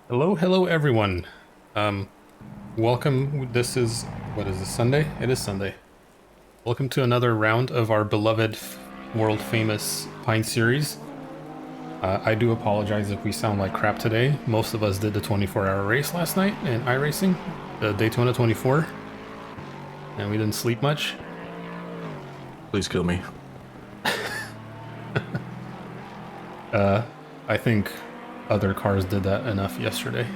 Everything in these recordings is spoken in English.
Hello, everyone. Um, Welcome. What is this, Sunday? It is Sunday. Welcome to another round of our beloved, world famous Pint series. I do apologize if we sound like crap today. Most of us did the 24-hour race last night in iRacing, the Daytona 24, and we didn't sleep much. Please kill me. I think other cars did that enough yesterday.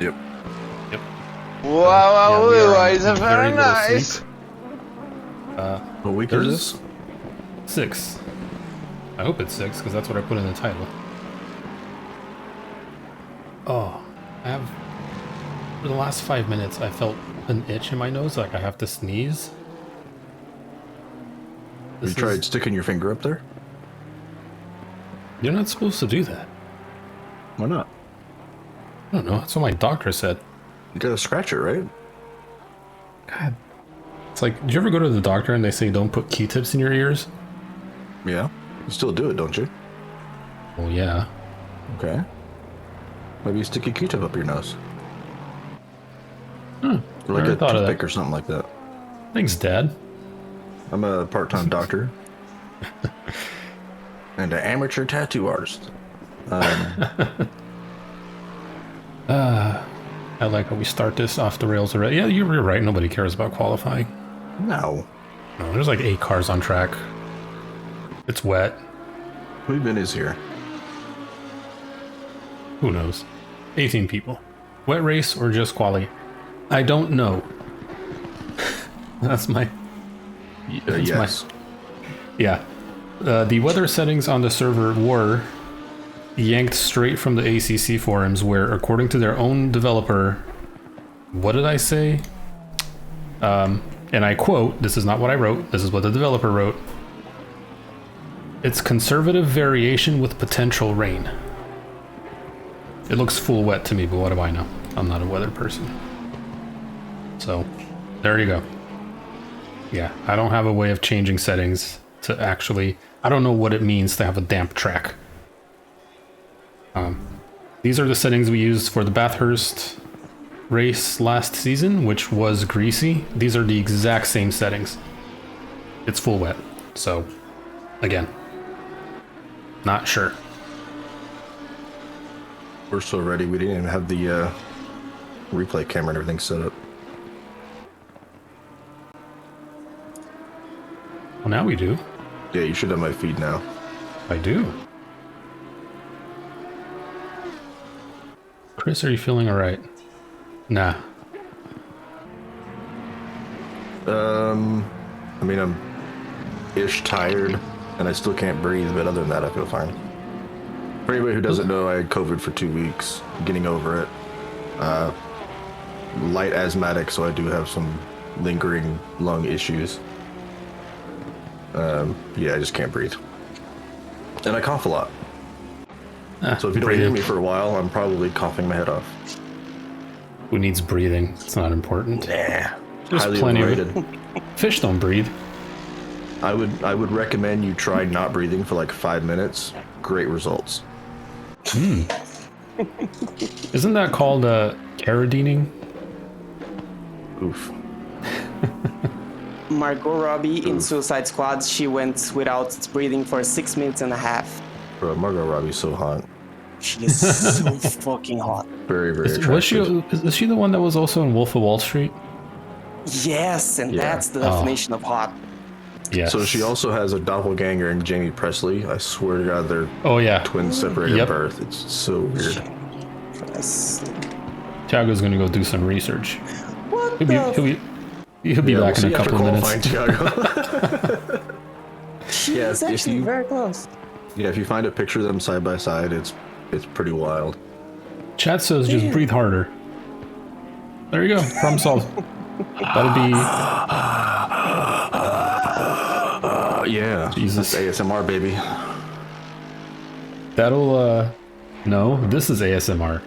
Yep. Yep. Wow, we are on it's very very little nice. sleep. What week is this? 6. I hope it's 6, because that's what I put in the title. Oh, for the last 5 minutes, I felt an itch in my nose, like I have to sneeze. You tried sticking your finger up there? You're not supposed to do that. Why not? I don't know, that's what my doctor said. You gotta scratch it, right? God. It's like, did you ever go to the doctor and they say don't put Q-tips in your ears? Yeah. You still do it, don't you? Well, yeah. Okay. Maybe you stick a Q-tip up your nose. Hmm. Or like Never a thought of toothpick that. or something like that. Thanks, Dad. I'm a part-time doctor. And an amateur tattoo artist. I like how we start this off the rails already. Yeah, you're right. Nobody cares about qualifying. No. No, there's like 8 cars on track. It's wet. Who even is here? Who knows? 18 people. Wet race or just quali? I don't know. That's my... Yes. Yeah. The weather settings on the server were yanked straight from the ACC forums where, according to their own developer... What did I say? And I quote, this is not what I wrote, this is what the developer wrote. It's conservative variation with potential rain. It looks full wet to me, but what do I know? I'm not a weather person. So, there you go. Yeah, I don't have a way of changing settings to actually... I don't know what it means to have a damp track. These are the settings we used for the Bathurst race last season, which was greasy. These are the exact same settings. It's full wet, so again, not sure. We're so ready. We didn't even have the replay camera and everything set up. Well, now we do. Yeah, you should have my feed now. I do. Chris, are you feeling all right? Nah. I mean, I'm ish tired, and I still can't breathe, but other than that, I feel fine. For anybody who doesn't know, I had COVID for 2 weeks, getting over it. Light asthmatic, so I do have some lingering lung issues. Yeah, I just can't breathe. And I cough a lot. So if you don't hear me for a while, I'm probably coughing my head off. Who needs breathing? It's not important. Nah. There's Highly plenty overrated. of fish don't breathe. I would recommend you try not breathing for like 5 minutes. Great results. Isn't that called carradining? Oof. Margot Robbie in Suicide Squad, she went without breathing for 6 minutes and a half. Bro, Margot Robbie's so hot. She is so fucking hot. Very, very attractive. Was she the one that was also in Wolf of Wall Street? Yes, and Yeah. that's the definition of hot. Yes. So she also has a doppelganger in Jamie Presley. I swear to God, they're Oh yeah. twins separated Yep. at birth. It's so weird. Yes. Thiago's gonna go do some research. What He'll the? be Yeah, back we'll in a see after couple of minutes. qualifying, Thiago. Yeah, It's if actually you- very close. Yeah, if you find a picture of them side by side, it's pretty wild. Chat says just breathe harder. There you go. Problem solved. That'll be Yeah. Jesus. That's ASMR, baby. no, this is ASMR.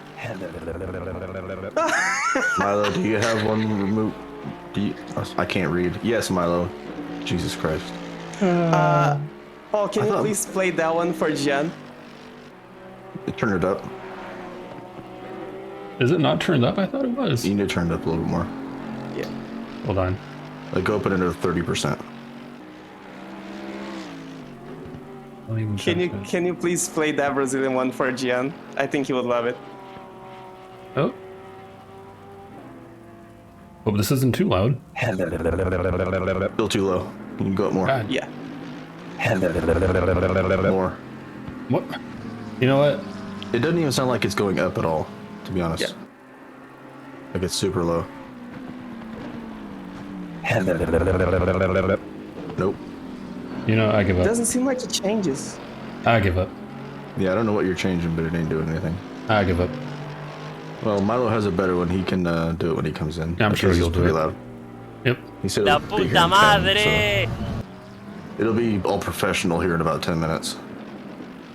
Milo, do you have one remote? I can't read. Yes, Milo. Jesus Christ. Oh, can you please play that one for Jen? Turn it up. Is it not turned up? I thought it was. You need to turn it up a little bit more. Yeah. Hold on. Like go up it into 30%. Can you please play that Brazilian one for Gian? I think he would love it. Oh. Hope this isn't too loud. Still too low. You can go up more. God. Yeah. More. What? You know what? It doesn't even sound like it's going up at all, to be honest. Yeah. Like it's super low. Nope. You know, I give It up. doesn't seem like it changes. I give up. Yeah, I don't know what you're changing, but it ain't doing anything. I give up. Well, Milo has a better one. He can do it when he comes in. Yeah, I'm sure His is he'll do pretty it. loud. Yep. He said La it'll be here puta in 10, madre! so it'll be all professional here in about 10 minutes.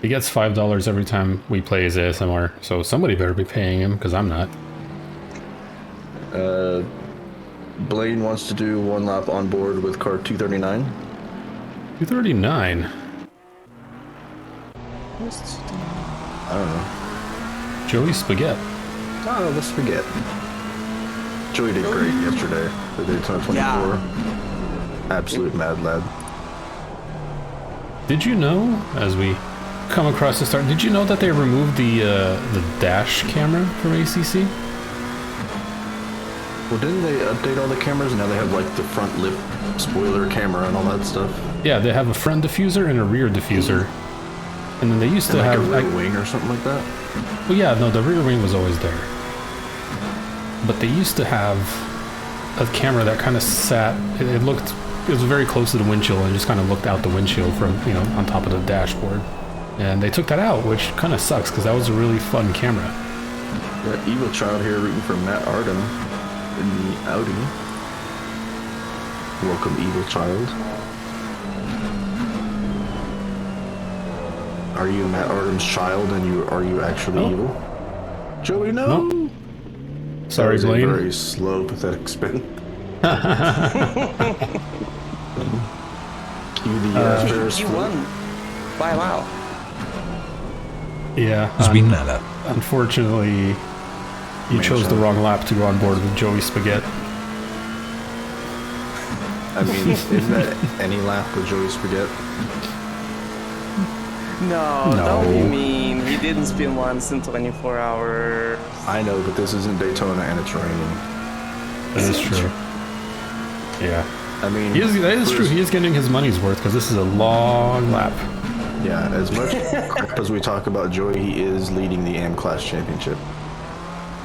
He gets $5 every time we play his ASMR, so somebody better be paying him, because I'm not. Blaine wants to do one lap on board with car 239. 239. I don't know. Joey Spaghetti. Oh, let's forget. Joey did great yesterday. The Daytona 24. Yeah. Absolute mad lad. Did you know, as we come across the start, did you know that they removed the dash camera from ACC? Well, didn't they update all the cameras? And now they have like the front lip spoiler camera and all that stuff. Yeah, they have a front diffuser and a rear diffuser. And then they used to And like have... a rear wing or something like that? Well, yeah, no, the rear wing was always there. But they used to have a camera that kind of sat... It looked... It was very close to the windshield and just kind of looked out the windshield from, you know, on top of the dashboard. And they took that out, which kind of sucks because that was a really fun camera. Yeah, Evil Child here rooting for Matt Arden in the Audi. Welcome, Evil Child. Are you Matt Arden's child and are you actually No. evil? Joey, no! No. Sorry, That was a Blaine. very slow, pathetic spin. Cue the Ferris You wheel. won by a mile. Yeah. Spinella. Unfortunately, you chose the wrong lap to go on board with Joey Spaghetti. I mean, isn't that any lap with Joey Spaghetti? No, No. don't be mean. He didn't spin once in 24 hours. I know, but this isn't Daytona and it's raining. That is true. Yeah. I mean, That is true. He is getting his money's worth because this is a long lap. Yeah, as much crap as we talk about Joey, he is leading the AM Class Championship.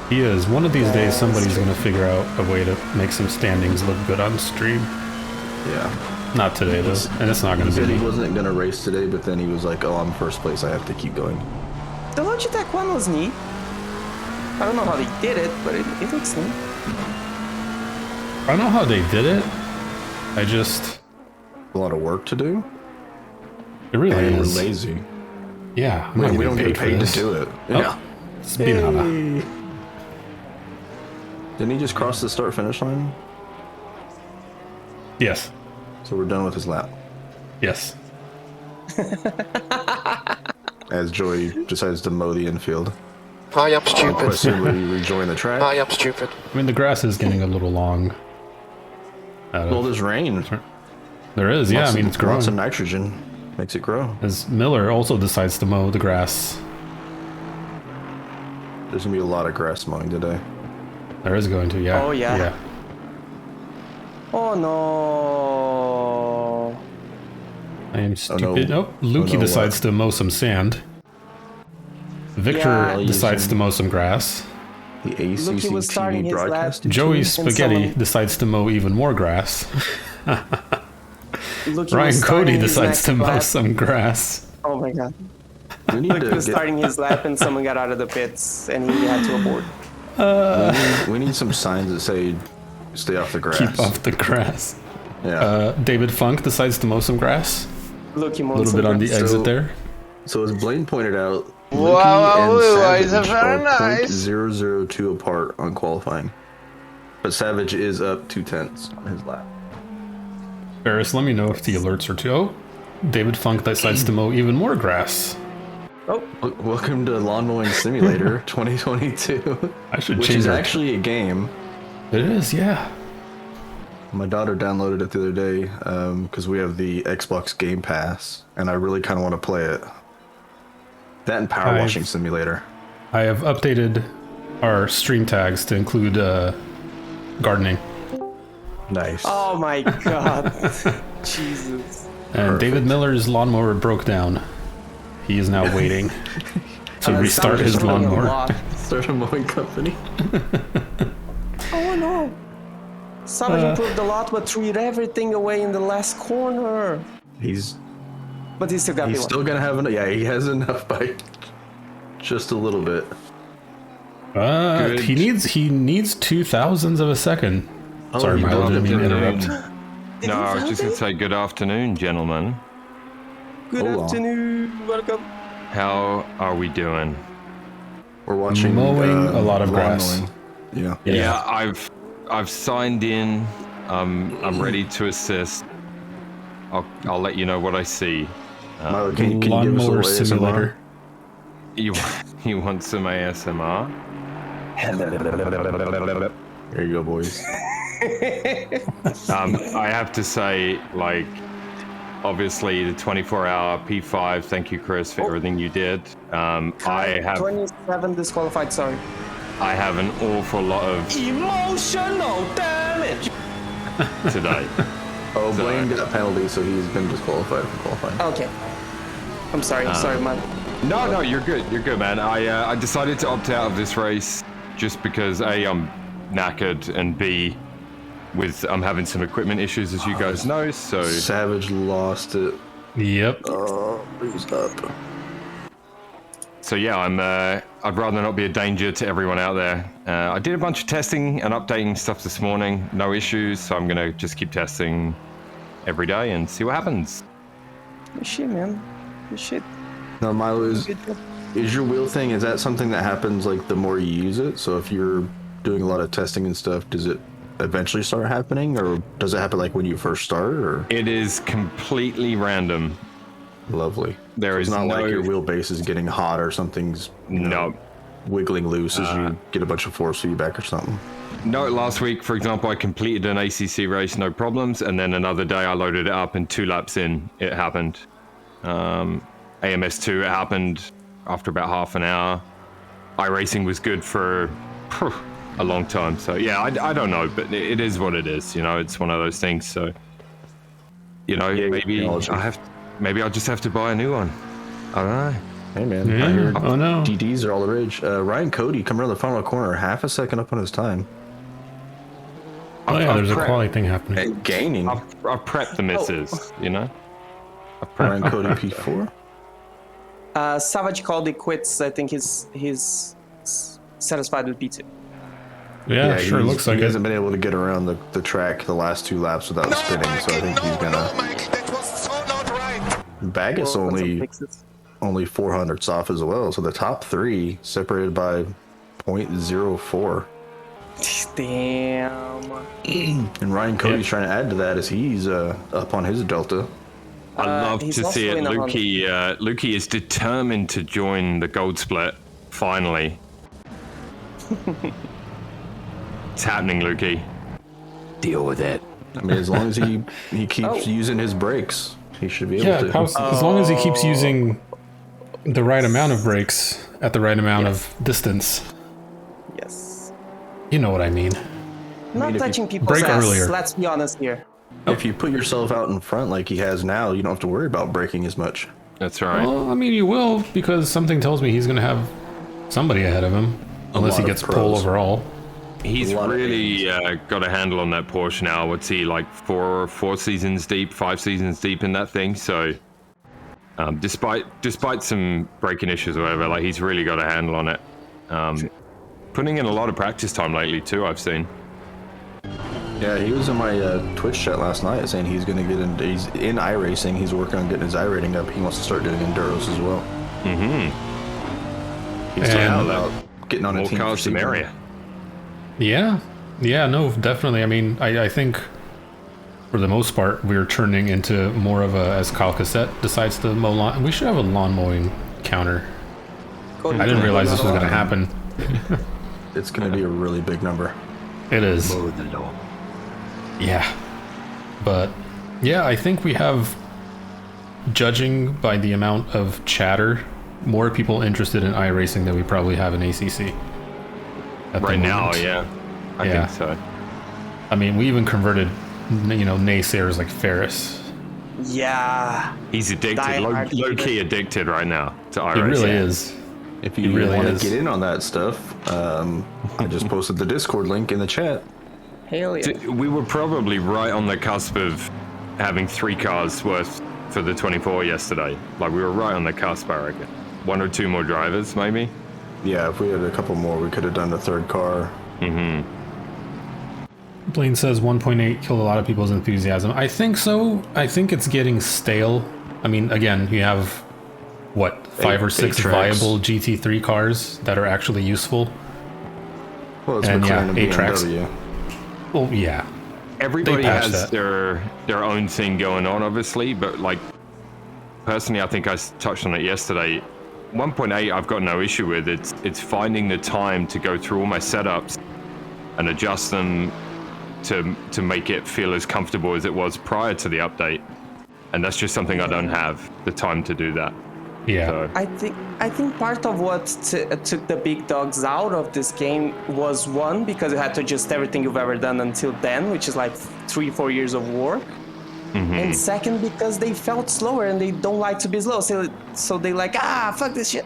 He is. One of these days, somebody's going to figure out a way to make some standings look good on stream. Yeah. Not today, though. And it's not going He to said be he me. wasn't going to race today, but then he was like, oh, I'm first place. I have to keep going. The Logitech one was neat. I don't know how they did it, but it looks neat. I don't know how they did it. I just... A lot of work to do. It really And we're is. lazy. Yeah. I'm not We getting don't get for paid to this. do it. Oh, Yeah. Spinella. Didn't he just cross the start-finish line? Yes. So we're done with his lap. Yes. As Joey decides to mow the infield. Hi up, stupid. Questionably rejoin the track. Hi up, stupid. I mean, the grass is getting a little long. Well, there's rain. There is, yeah. I mean, it's growing. Lots of nitrogen makes it grow. As Miller also decides to mow the grass. There's gonna be a lot of grass mowing today. There is going to, yeah. Oh, yeah. Yeah. Oh no. I am no. stupid. Oh, Lukey no, decides what? to mow some sand. Victor Yeah. decides to mow some grass. The ACC was starting TV his lap. broadcast. Joey And Spaghetti someone- decides to mow even more grass. Look, he Ryan was Cody starting his decides next to mow lap. some grass. Oh my god. We need Look, he to was get, starting his lap and someone got out of the pits and he had to abort. we need some signs that say stay off the grass. Keep off the grass. Yeah. David Funk decides to mow some grass. Look, he A little bit on the exit So- there. So as Blaine pointed out, Wow, Lukey and wow, Savage very are nice. .002 apart on qualifying. But Savage is up 2/10 on his lap. Ferris, let me know if the alerts are too. Oh, David Funk decides to mow even more grass. Oh, Welcome to Lawn Mowing Simulator 2022. I should which change is our- actually a game. It is, yeah. My daughter downloaded it the other day because we have the Xbox Game Pass, and I really kind of want to play it. That and Power Washing Simulator. I have updated our stream tags to include gardening. Nice. oh my God. Jesus. And David Miller's lawnmower broke down. He is now waiting to restart Savage his is mowing a lawnmower. lot. Start a mowing company. Oh no. Savage improved a lot, but threw everything away in the last corner. He's But he still got me one. still gonna have enough. Yeah, he has enough by just a little bit. He needs 2,000ths of a second. Sorry, he Milo, does. didn't mean to interrupt. No, I was just going to say good afternoon, gentlemen. Good Hola. afternoon. Welcome. How are we doing? We're watching Mowing a lot of lawn grass. mowing. Yeah. Yeah, I've signed in. I'm ready to assist. I'll let you know what I see. Milo, can you give us a Lawnmower little ASMR? simulator. You want some ASMR? There you go, boys. I have to say, like, obviously the 24-hour P5. Thank you, Chris, for everything you did. I have 27 disqualified, sorry. I have an awful lot of Emotional damage. today. Oh, Blaine got a penalty, so he's been disqualified from qualifying. Okay. I'm sorry, man. No, you're good. You're good, man. I decided to opt out of this race just because A, I'm knackered, and B, I'm having some equipment issues, as you guys know. So Savage lost it. Yep. Oh, he's up. So yeah, I'd rather not be a danger to everyone out there. I did a bunch of testing and updating stuff this morning. No issues. So I'm gonna just keep testing every day and see what happens. Good shit, man. Good shit. Now, Milo, Good job. is your wheel thing, is that something that happens like the more you use it? So if you're doing a lot of testing and stuff, does it eventually start happening, or does it happen like when you first start? Or It is completely random. lovely. There It's is not no like your wheelbase is getting hot or something's no. wiggling loose as you get a bunch of force feedback or something. No, last week, for example, I completed an ACC race, no problems, and then another day I loaded it up, and 2 laps in, it happened. AMS2, it happened after about half an hour. iRacing was good for a long time, so yeah, I don't know, but it is what it is, you know, it's one of those things, so, you know, maybe I'll just have to buy a new one. I don't know. Hey man, I Yeah. heard Oh no. GDs are all the rage. Ryan Cody coming around the final corner, half a second up on his time. Oh yeah, there's a I've quality thing happening. And gaining. I've prepped the misses, you know? Ryan Cody P4. Savage called it quits. I think he's satisfied with P2. Yeah, sure he's- looks like he it. hasn't been able to get around the track the last 2 laps without spinning, so I think he's gonna. That was so not right. Baggis Some only fixes. 400s off as well, so the top 3 separated by 0.04. Damn. And Ryan Cody's trying to add to that as he's up on his delta. I love he's to see also it. in a Lukey is determined to join the gold split, finally. It's happening, Lukey. Deal with it. I mean, as long as he keeps using his brakes, he should be able Yeah, to. as long as he keeps using the right amount of brakes at the right amount of distance. Yes. You know what I mean. Not if you touching people's break ass. earlier. Let's be honest here. If you put yourself out in front like he has now, you don't have to worry about braking as much. That's right. Well, I mean, you will, because something tells me he's going to have somebody ahead of him, unless he lot of gets pros. pole overall. He's a lot of really got a handle on that Porsche now. What's he, like 4 seasons deep, 5 seasons deep in that thing? So, despite some braking issues or whatever, like he's really got a handle on it. Putting in a lot of practice time lately too, I've seen. Yeah, he was in my Twitch chat last night saying he's going to get into. He's in iRacing. He's working on getting his iRating up. He wants to start doing enduros as well. He's talking And- about getting on a More team. cars, for the season. merrier. Yeah, no, definitely. I mean, I think for the most part, we're turning into more of a, as Kyle Cassette decides to mow lawn. We should have a lawn mowing counter. I didn't realize this was going to happen. It's going to be a really big number. It is. Yeah. But, yeah, I think we have, judging by the amount of chatter, more people interested in iRacing than we probably have in ACC. Right now, yeah. I think so. I mean, we even converted, naysayers like Ferris. Yeah. He's addicted, low-key addicted right now to iRacing. He really is. If you really want to get in on that stuff, I just posted the Discord link in the chat. Hell yeah. We were probably right on the cusp of having 3 cars worth for the 24 yesterday. Like, we were right on the cusp, I reckon. 1 or 2 more drivers, maybe? Yeah, if we had a couple more, we could have done the 3rd car. Mm-hmm. Blaine says 1.8 killed a lot of people's enthusiasm. I think so. I think it's getting stale. I mean, again, you have, what, 5 or 6 viable GT3 cars that are actually useful? Well, it's McLaren and 8 BMW. tracks. Well, yeah. Everybody has their own thing going on, obviously, but, like, personally, I think I touched on it yesterday. 1.8 I've got no issue with. It's finding the time to go through all my setups and adjust them to make it feel as comfortable as it was prior to the update, and that's just something I don't have the time to do that. Yeah. So. I think part of what took the big dogs out of this game was, one, because you had to adjust everything you've ever done until then, which is like 3-4 years of work. Mm-hmm. And second, because they felt slower and they don't like to be slow, so they like, fuck this shit.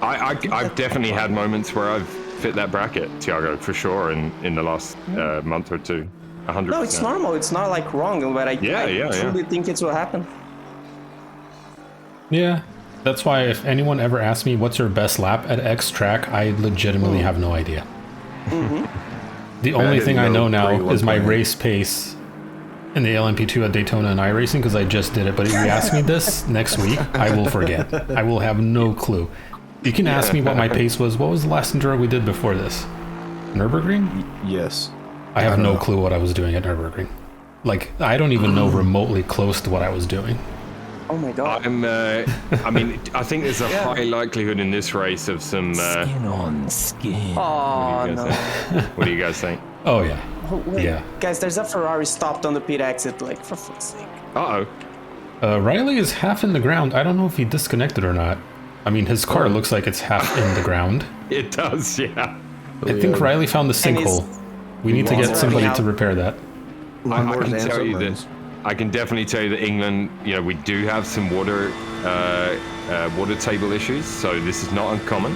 I've definitely had moments where I've fit that bracket, Thiago, for sure, in the last month or two. 100%. No, it's normal. It's not like wrong, but I truly think it's what happened. Yeah, that's why if anyone ever asks me what's your best lap at X track, I legitimately have no idea. Mm-hmm. The only thing I know now is my race pace in the LMP2 at Daytona and iRacing, because I just did it. But if you ask me this next week, I will forget. I will have no clue. You can ask me what my pace was. What was the last enduro we did before this? Nürburgring? Yes. I have no clue what I was doing at Nürburgring. Like, I don't even know remotely close to what I was doing. Oh my god. I mean, I think there's a high likelihood in this race of some... skin on skin. Oh, no. What do you guys think? Oh, yeah. Oh, wait. Yeah. Guys, there's a Ferrari stopped on the pit exit, like, for fuck's sake. Uh-oh. Riley is half in the ground. I don't know if he disconnected or not. I mean, his car looks like it's half in the ground. It does, yeah. I think Riley found the sinkhole. We need to get somebody to repair that. I can definitely tell you that England, we do have some water table issues, so this is not uncommon.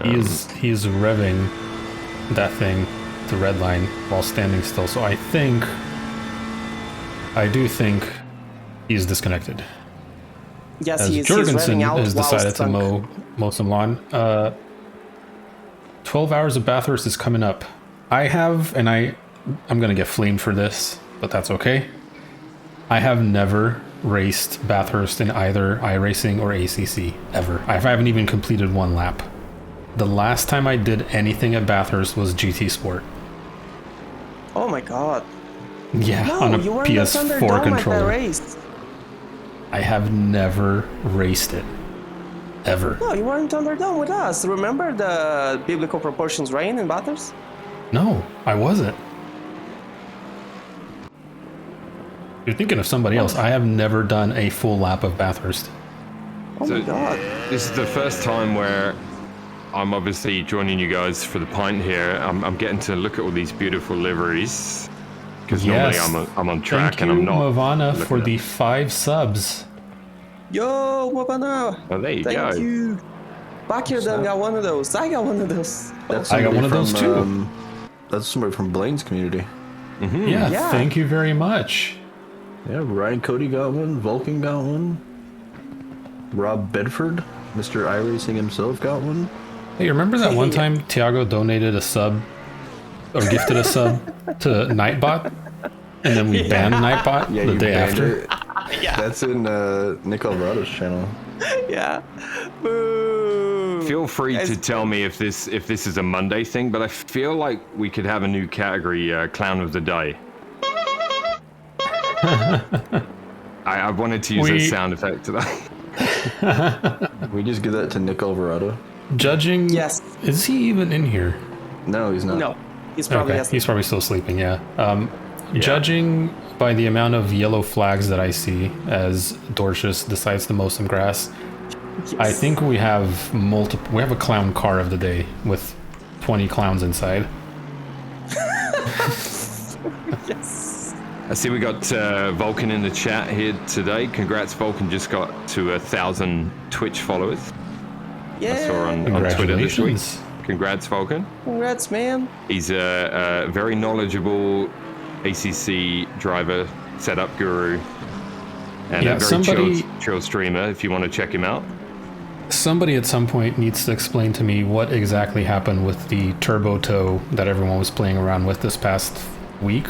He's revving that thing, the red line, while standing still. So I do think he's disconnected. Yes, As he is. Jorgensen He's has decided to mow some lawn. 12 hours of Bathurst is coming up. I have, and I'm going to get flamed for this, but that's okay. I have never raced Bathurst in either iRacing or ACC, ever. I haven't even completed one lap. The last time I did anything at Bathurst was GT Sport. Oh my god. Yeah, No, on a you weren't PS4 controller. At that race. I have never raced it. Ever. No, you weren't Thunderdome with us. Remember the biblical proportions rain in Bathurst? No, I wasn't. You're thinking of somebody else. I have never done a full lap of Bathurst. Oh my god. This is the first time where I'm obviously joining you guys for the pint here. I'm getting to look at all these beautiful liveries. Because normally I'm on track and I'm not. Thank you, Mavana, for the 5 subs. Yo, Mavana. Oh, there you go. Thank you. Bakir'dan got one of those. I got one of those. I got one of those too. That's somebody from Blaine's community. Mm-hmm. Yeah, thank you very much. Yeah, Ryan Cody got one. Vulcan got one. Rob Bedford, Mr. iRacing himself, got one. Hey, remember that one time Thiago donated a sub, or gifted a sub to Nightbot? And then we banned Nightbot the day after? Yeah. That's in Nick Alvarado's channel. Yeah. Boo. Feel free to tell me if this is a Monday thing, but I feel like we could have a new category, Clown of the Day. I wanted to use a sound effect today. We just give that to Nick Alvarado. Judging, Yes. is he even in here? No, he's not. No, he's probably Okay, asleep. he's probably still sleeping. Yeah. Judging by the amount of yellow flags that I see as Dorcius decides to mow some grass, I think we have multiple. We have a clown car of the day with 20 clowns inside. Yes. I see we got Vulcan in the chat here today. Congrats, Vulcan just got to 1,000 Twitch followers. I saw Yeah. on Twitter this week. Congratulations. Congrats, Vulcan. Congrats, man. He's a very knowledgeable ACC driver, setup guru, and Yeah, a very somebody- chill streamer if you want to check him out. Somebody at some point needs to explain to me what exactly happened with the turbo tow that everyone was playing around with this past week.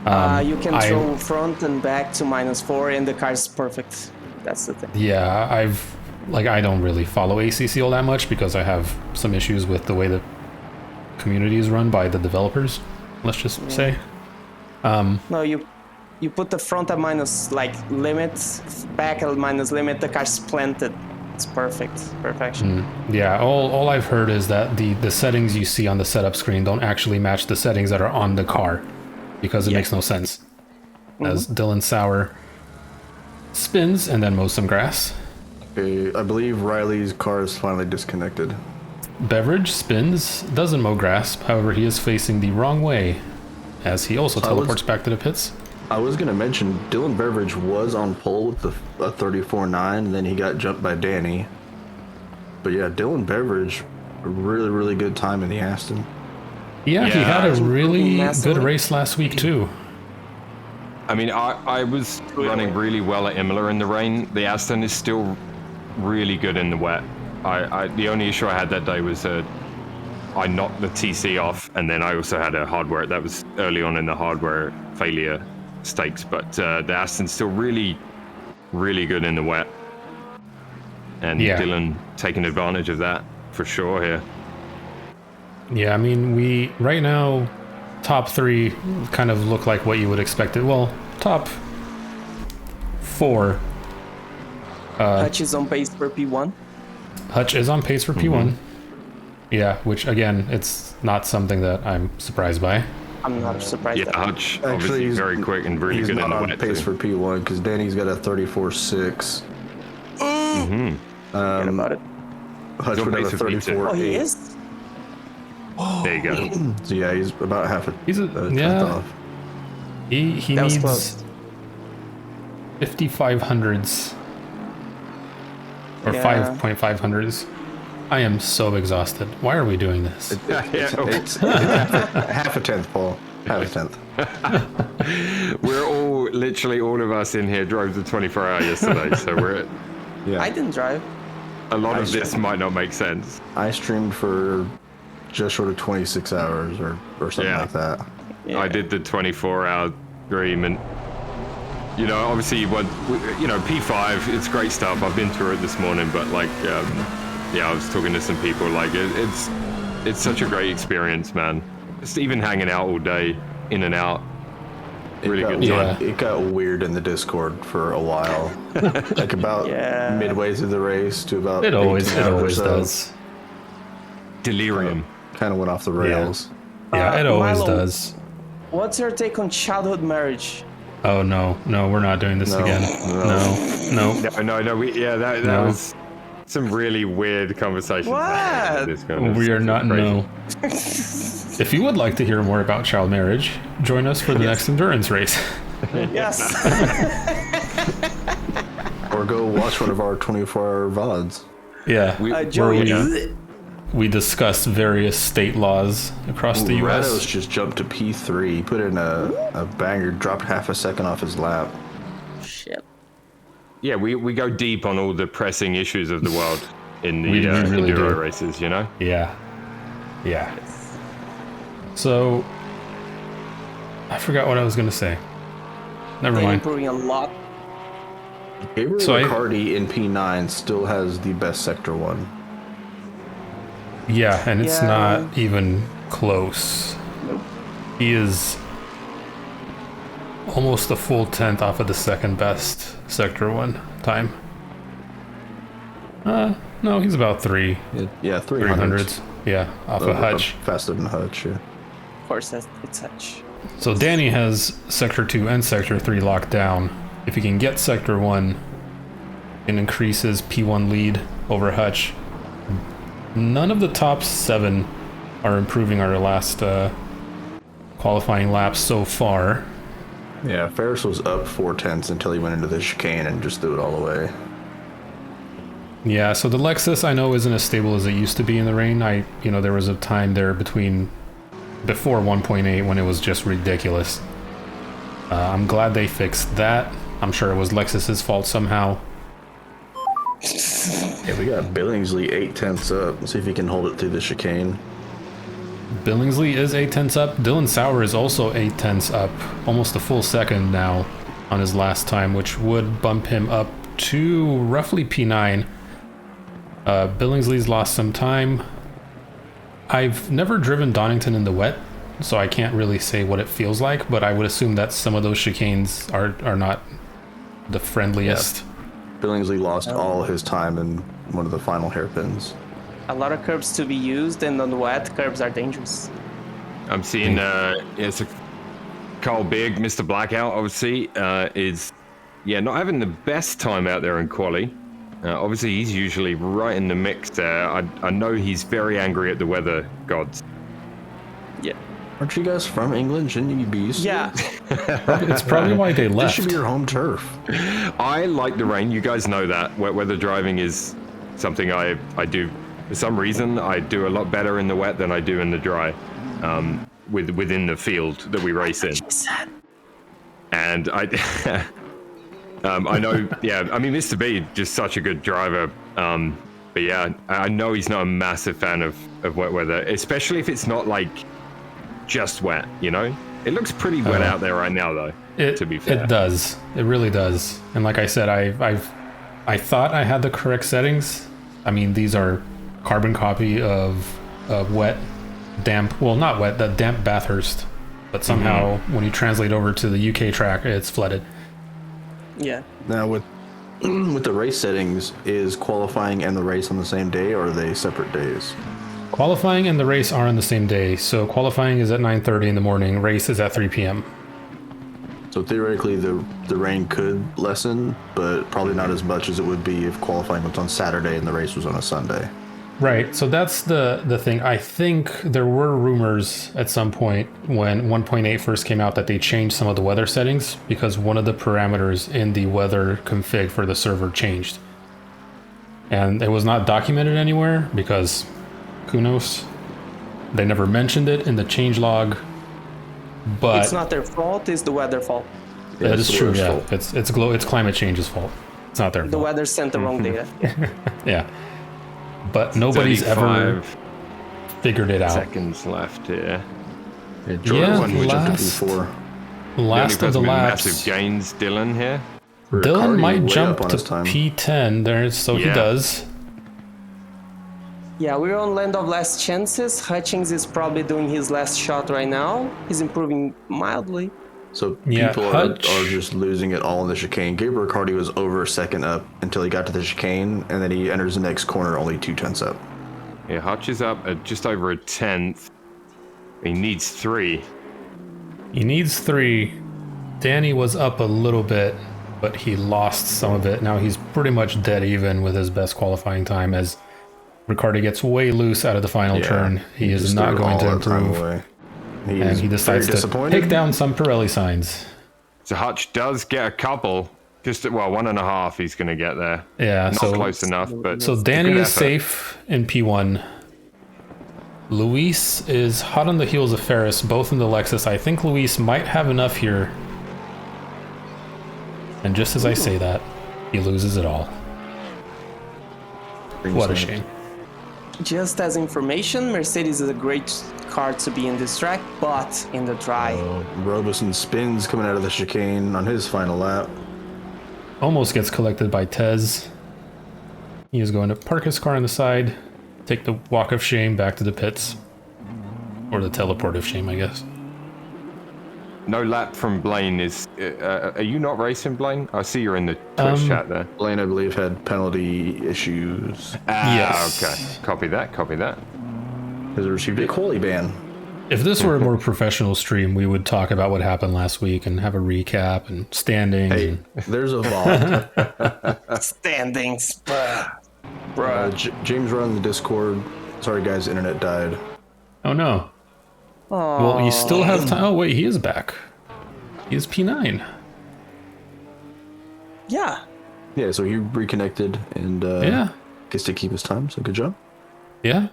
You can I- throw front and back to -4 and the car's perfect. That's the thing. Yeah, I don't really follow ACC all that much because I have some issues with the way the community is run by the developers. Let's just say. No, you put the front at minus like limit, back at minus limit, the car's planted. It's perfect. Perfection. Yeah, all I've heard is that the settings you see on the setup screen don't actually match the settings that are on the car because it makes no sense. As Dylan Sauer spins and then mows some grass. Okay, I believe Riley's car is finally disconnected. Beverage spins, doesn't mow grass, however he is facing the wrong way as he also teleports back to the pits. I was gonna mention Dylan Beveridge was on pole with a 34.9, and then he got jumped by Danny. But yeah, Dylan Beveridge, a really, really good time in the Aston. Yeah, he had a really massively. good race last week too. I mean, I was running really well at Imola in the rain. The Aston is still really good in the wet. The only issue I had that day was I knocked the TC off, and then I also had a hardware. That was early on in the hardware failure stakes, but the Aston's still really, really good in the wet. And Dylan taking advantage of that for sure here. Yeah, I mean, we right now top 3 kind of look like what you would expect it. Well, top 4. Hutch is on pace for P1. Hutch is on pace for P1. Yeah, which again, it's not something that I'm surprised by. I'm not surprised. Yeah, Hutch Actually, obviously he's very quick and really He's good in not the on wet pace too. for P1 because Danny's got a 34.6. Forget about it. Hutch He's on would have a pace for P2. 34.8. Oh, he is? There you go. So yeah, he's about half a He's a tenth yeah. off. He That was needs close. 5500s or Yeah. 5.500s. I am so exhausted. Why are we doing this? It's half a tenth, Paul. Half a tenth. We're all, literally all of us in here drove the 24-hour yesterday, so Yeah. I didn't drive. a lot of this might not make sense. I streamed for just short of 26 hours or something Yeah. like that. Yeah. I did the 24-hour stream, and obviously P5, it's great stuff. I've been through it this morning, but I was talking to some people, like it's such a great experience, man. Just even hanging out all day, in and out, really good time. It got weird in the Discord for a while. Like about midway through the race to about It always 18 hours or so, does. Delirium. Kind of went off the rails. Yeah, it always Milo, does. What's your take on childhood marriage? Oh no, we're not doing this No, again. no. No. No, that No. was some really weird conversations. What? This kind of We are not. crazy. No. If you would like to hear more about child marriage, join us for the next endurance race. Yes. Or go watch one of our 24-hour VODs. Yeah, Joey. we discuss various state laws across the U.S. Rados just jumped to P3. He put in a banger, dropped half a second off his lap. Shit. Yeah, we go deep on all the pressing issues of the world in the We really enduro do. races, Yeah. So, I forgot what I was gonna say. Never They're mind. improving a lot. Gabriel So Riccardi in P9 still has the best sector one. Yeah, and it's Yeah. not even close. He is. almost a full tenth off of the second best Sector 1 time. No, he's about Yeah, 300s. Yeah, off of Hutch. Faster than Hutch, yeah. Of course, it's Hutch. So Danny has Sector 2 and Sector 3 locked down. If he can get Sector 1, it increases P1 lead over Hutch. None of the top 7 are improving our last qualifying laps so far. Yeah, Ferris was up 4/10 until he went into the chicane and just threw it all away. Yeah, so the Lexus I know isn't as stable as it used to be in the rain. There was a time there before 1.8 when it was just ridiculous. I'm glad they fixed that. I'm sure it was Lexus's fault somehow. Yeah, we got Billingsley 8/10 up. Let's see if he can hold it through the chicane. Billingsley is 8/10 up. Dylan Sauer is also 8/10 up, almost a full second now on his last time, which would bump him up to roughly P9. Billingsley's lost some time. I've never driven Donington in the wet, so I can't really say what it feels like, but I would assume that some of those chicanes are not the friendliest. Yeah. Billingsley lost all his time in one of the final hairpins. A lot of curbs to be used, and on the wet, curbs are dangerous. I'm seeing it's a Carl Big, Mr. Blackout, obviously, is not having the best time out there in quali. Obviously, he's usually right in the mix there. I know he's very angry at the weather gods. Yeah. Aren't you guys from England? Shouldn't you be used to it? It's probably why they This left. should be your home turf. I like the rain. You guys know that. Weather driving is something I do. For some reason, I do a lot better in the wet than I do in the dry, within the field that we race in. And I know, I mean, Mr. B, just such a good driver. But yeah, I know he's not a massive fan of wet weather, especially if it's not like just wet, you know? It looks pretty wet out there right now, though, to be fair. It does. It really does. And like I said, I thought I had the correct settings. I mean, these are carbon copy of wet, damp, well, not wet, the damp Bathurst. But somehow, when you translate over to the UK track, it's flooded. Yeah. Now with the race settings, is qualifying and the race on the same day, or are they separate days? Qualifying and the race are on the same day. So qualifying is at 9:30 in the morning, race is at 3 p.m. So theoretically, the rain could lessen, but probably not as much as it would be if qualifying was on Saturday and the race was on a Sunday. Right, so that's the thing. I think there were rumors at some point when 1.8 first came out that they changed some of the weather settings because one of the parameters in the weather config for the server changed. And it was not documented anywhere because who knows? They never mentioned it in the changelog. But It's not their fault, it's the weather fault. Yeah, that it's is the true, weather's yeah. fault. It's climate change's fault. It's not their The fault. weather sent the wrong data. Yeah. But nobody's ever 35 figured it out. seconds left here. Yeah, Jordan won, we jumped to last- P4. Last of the laps. Massive gains, Dylan here. Dylan Ricciardi might way jump up on to his time. P10 there, so he Yeah. does. Yeah, we're on land of last chances. Hutchings is probably doing his last shot right now. He's improving mildly. So Yeah, people Hutch- are just losing it all in the chicane. Gabriel Ricciardi was over a second up until he got to the chicane, and then he enters the next corner only 2/10 up. Yeah, Hutch is up at just over a tenth. He needs 3. He needs 3. Danny was up a little bit, but he lost some of it. Now he's pretty much dead even with his best qualifying time as Ricciardi gets way loose out of the final turn. He is just not threw going all to that time improve. away. And he decides to take down some Pirelli signs. So Hutch does get a couple. Just, 1.5 he's going to get there. Yeah, Not so close enough, but So it's a Danny good is effort. safe in P1. Luis is hot on the heels of Ferris, both in the Lexus. I think Luis might have enough here. And just as I say that, he loses it all. What a shame. Just as information, Mercedes is a great car to be in this track, but in the dry. Robeson spins coming out of the chicane on his final lap. Almost gets collected by Tez. He is going to park his car on the side, take the walk of shame back to the pits. Or the teleport of shame, I guess. No lap from Blaine is. Are you not racing, Blaine? I see you're in the Twitch chat there. Blaine, I believe, had penalty issues. Yes. Okay. Copy that. Has received a quali ban. If this were a more professional stream, we would talk about what happened last week and have a recap and standings. Hey, there's a VOD. Standings. Bruh. James running the Discord. Sorry, guys, internet died. Oh no. Well, you still have time. Oh wait, he is back. He is P9. Yeah. Yeah, so he reconnected and Yeah. gets to keep his time, so good job. Yeah.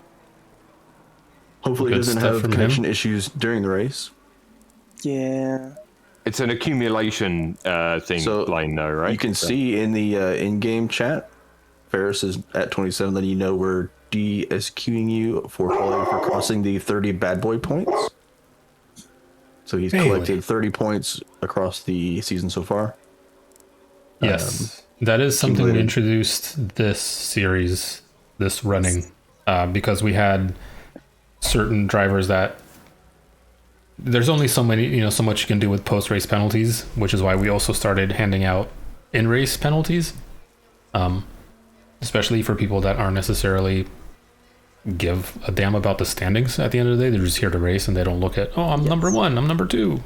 Hopefully he Good doesn't stuff have from connection him. issues during the race. Yeah. It's an accumulation thing, So, Blaine, though, right? You can see in the in-game chat, Ferris is at 27, then you know we're DSQing you for crossing the 30 bad boy points. So he's Really? collected 30 points across the season so far. Yes. That is something we accumulated. introduced this series, this running, because we had certain drivers that there's only so many, so much you can do with post-race penalties, which is why we also started handing out in-race penalties, especially for people that aren't necessarily give a damn about the standings at the end of the day. They're just here to race and they don't look at, I'm number one, I'm number two.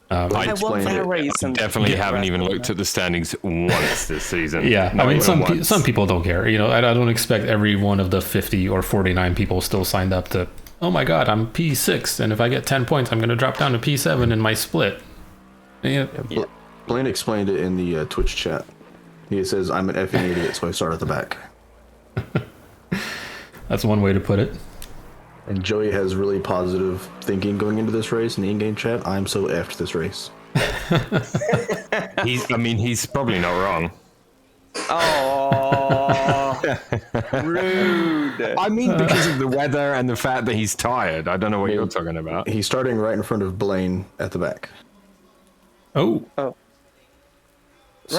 I won explained for it. a race. And Definitely haven't even looked at the standings once this season. Yeah, Not I mean, even once. some people don't care. I don't expect every one of the 50 or 49 people still signed up to, oh my god, I'm P6, and if I get 10 points, I'm going to drop down to P7 in my split. Yeah. Blaine explained it in the Twitch chat. He says, I'm an effing idiot, so I start at the back. That's one way to put it. And Joey has really positive thinking going into this race in the in-game chat. I'm so effed this race. He's probably not wrong. Oh, rude. I mean, because of the weather and the fact that he's tired. I don't know what you're talking about. He's starting right in front of Blaine at the back. Oh, Right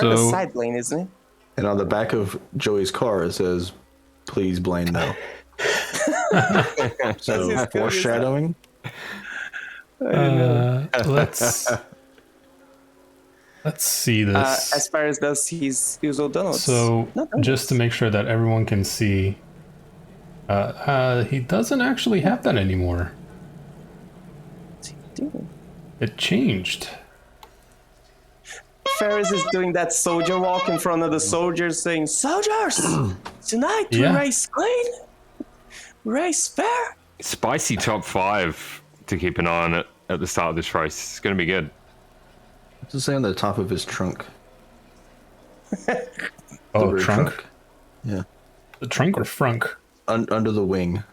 So- beside Blaine, isn't it? And on the back of Joey's car, it says, please, Blaine, no. So, foreshadowing. let's see this. As far as does his usual donuts. So, Not donuts. just to make sure that everyone can see, he doesn't actually have that anymore. Dude. It changed. Ferris is doing that soldier walk in front of the soldiers saying, soldiers, tonight we Yeah. race clean, race fair. Spicy top 5 to keep an eye on it at the start of this race. It's going to be good. What's it say on the top of his trunk? Oh, rear trunk? Yeah. The trunk or frunk? Under the wing.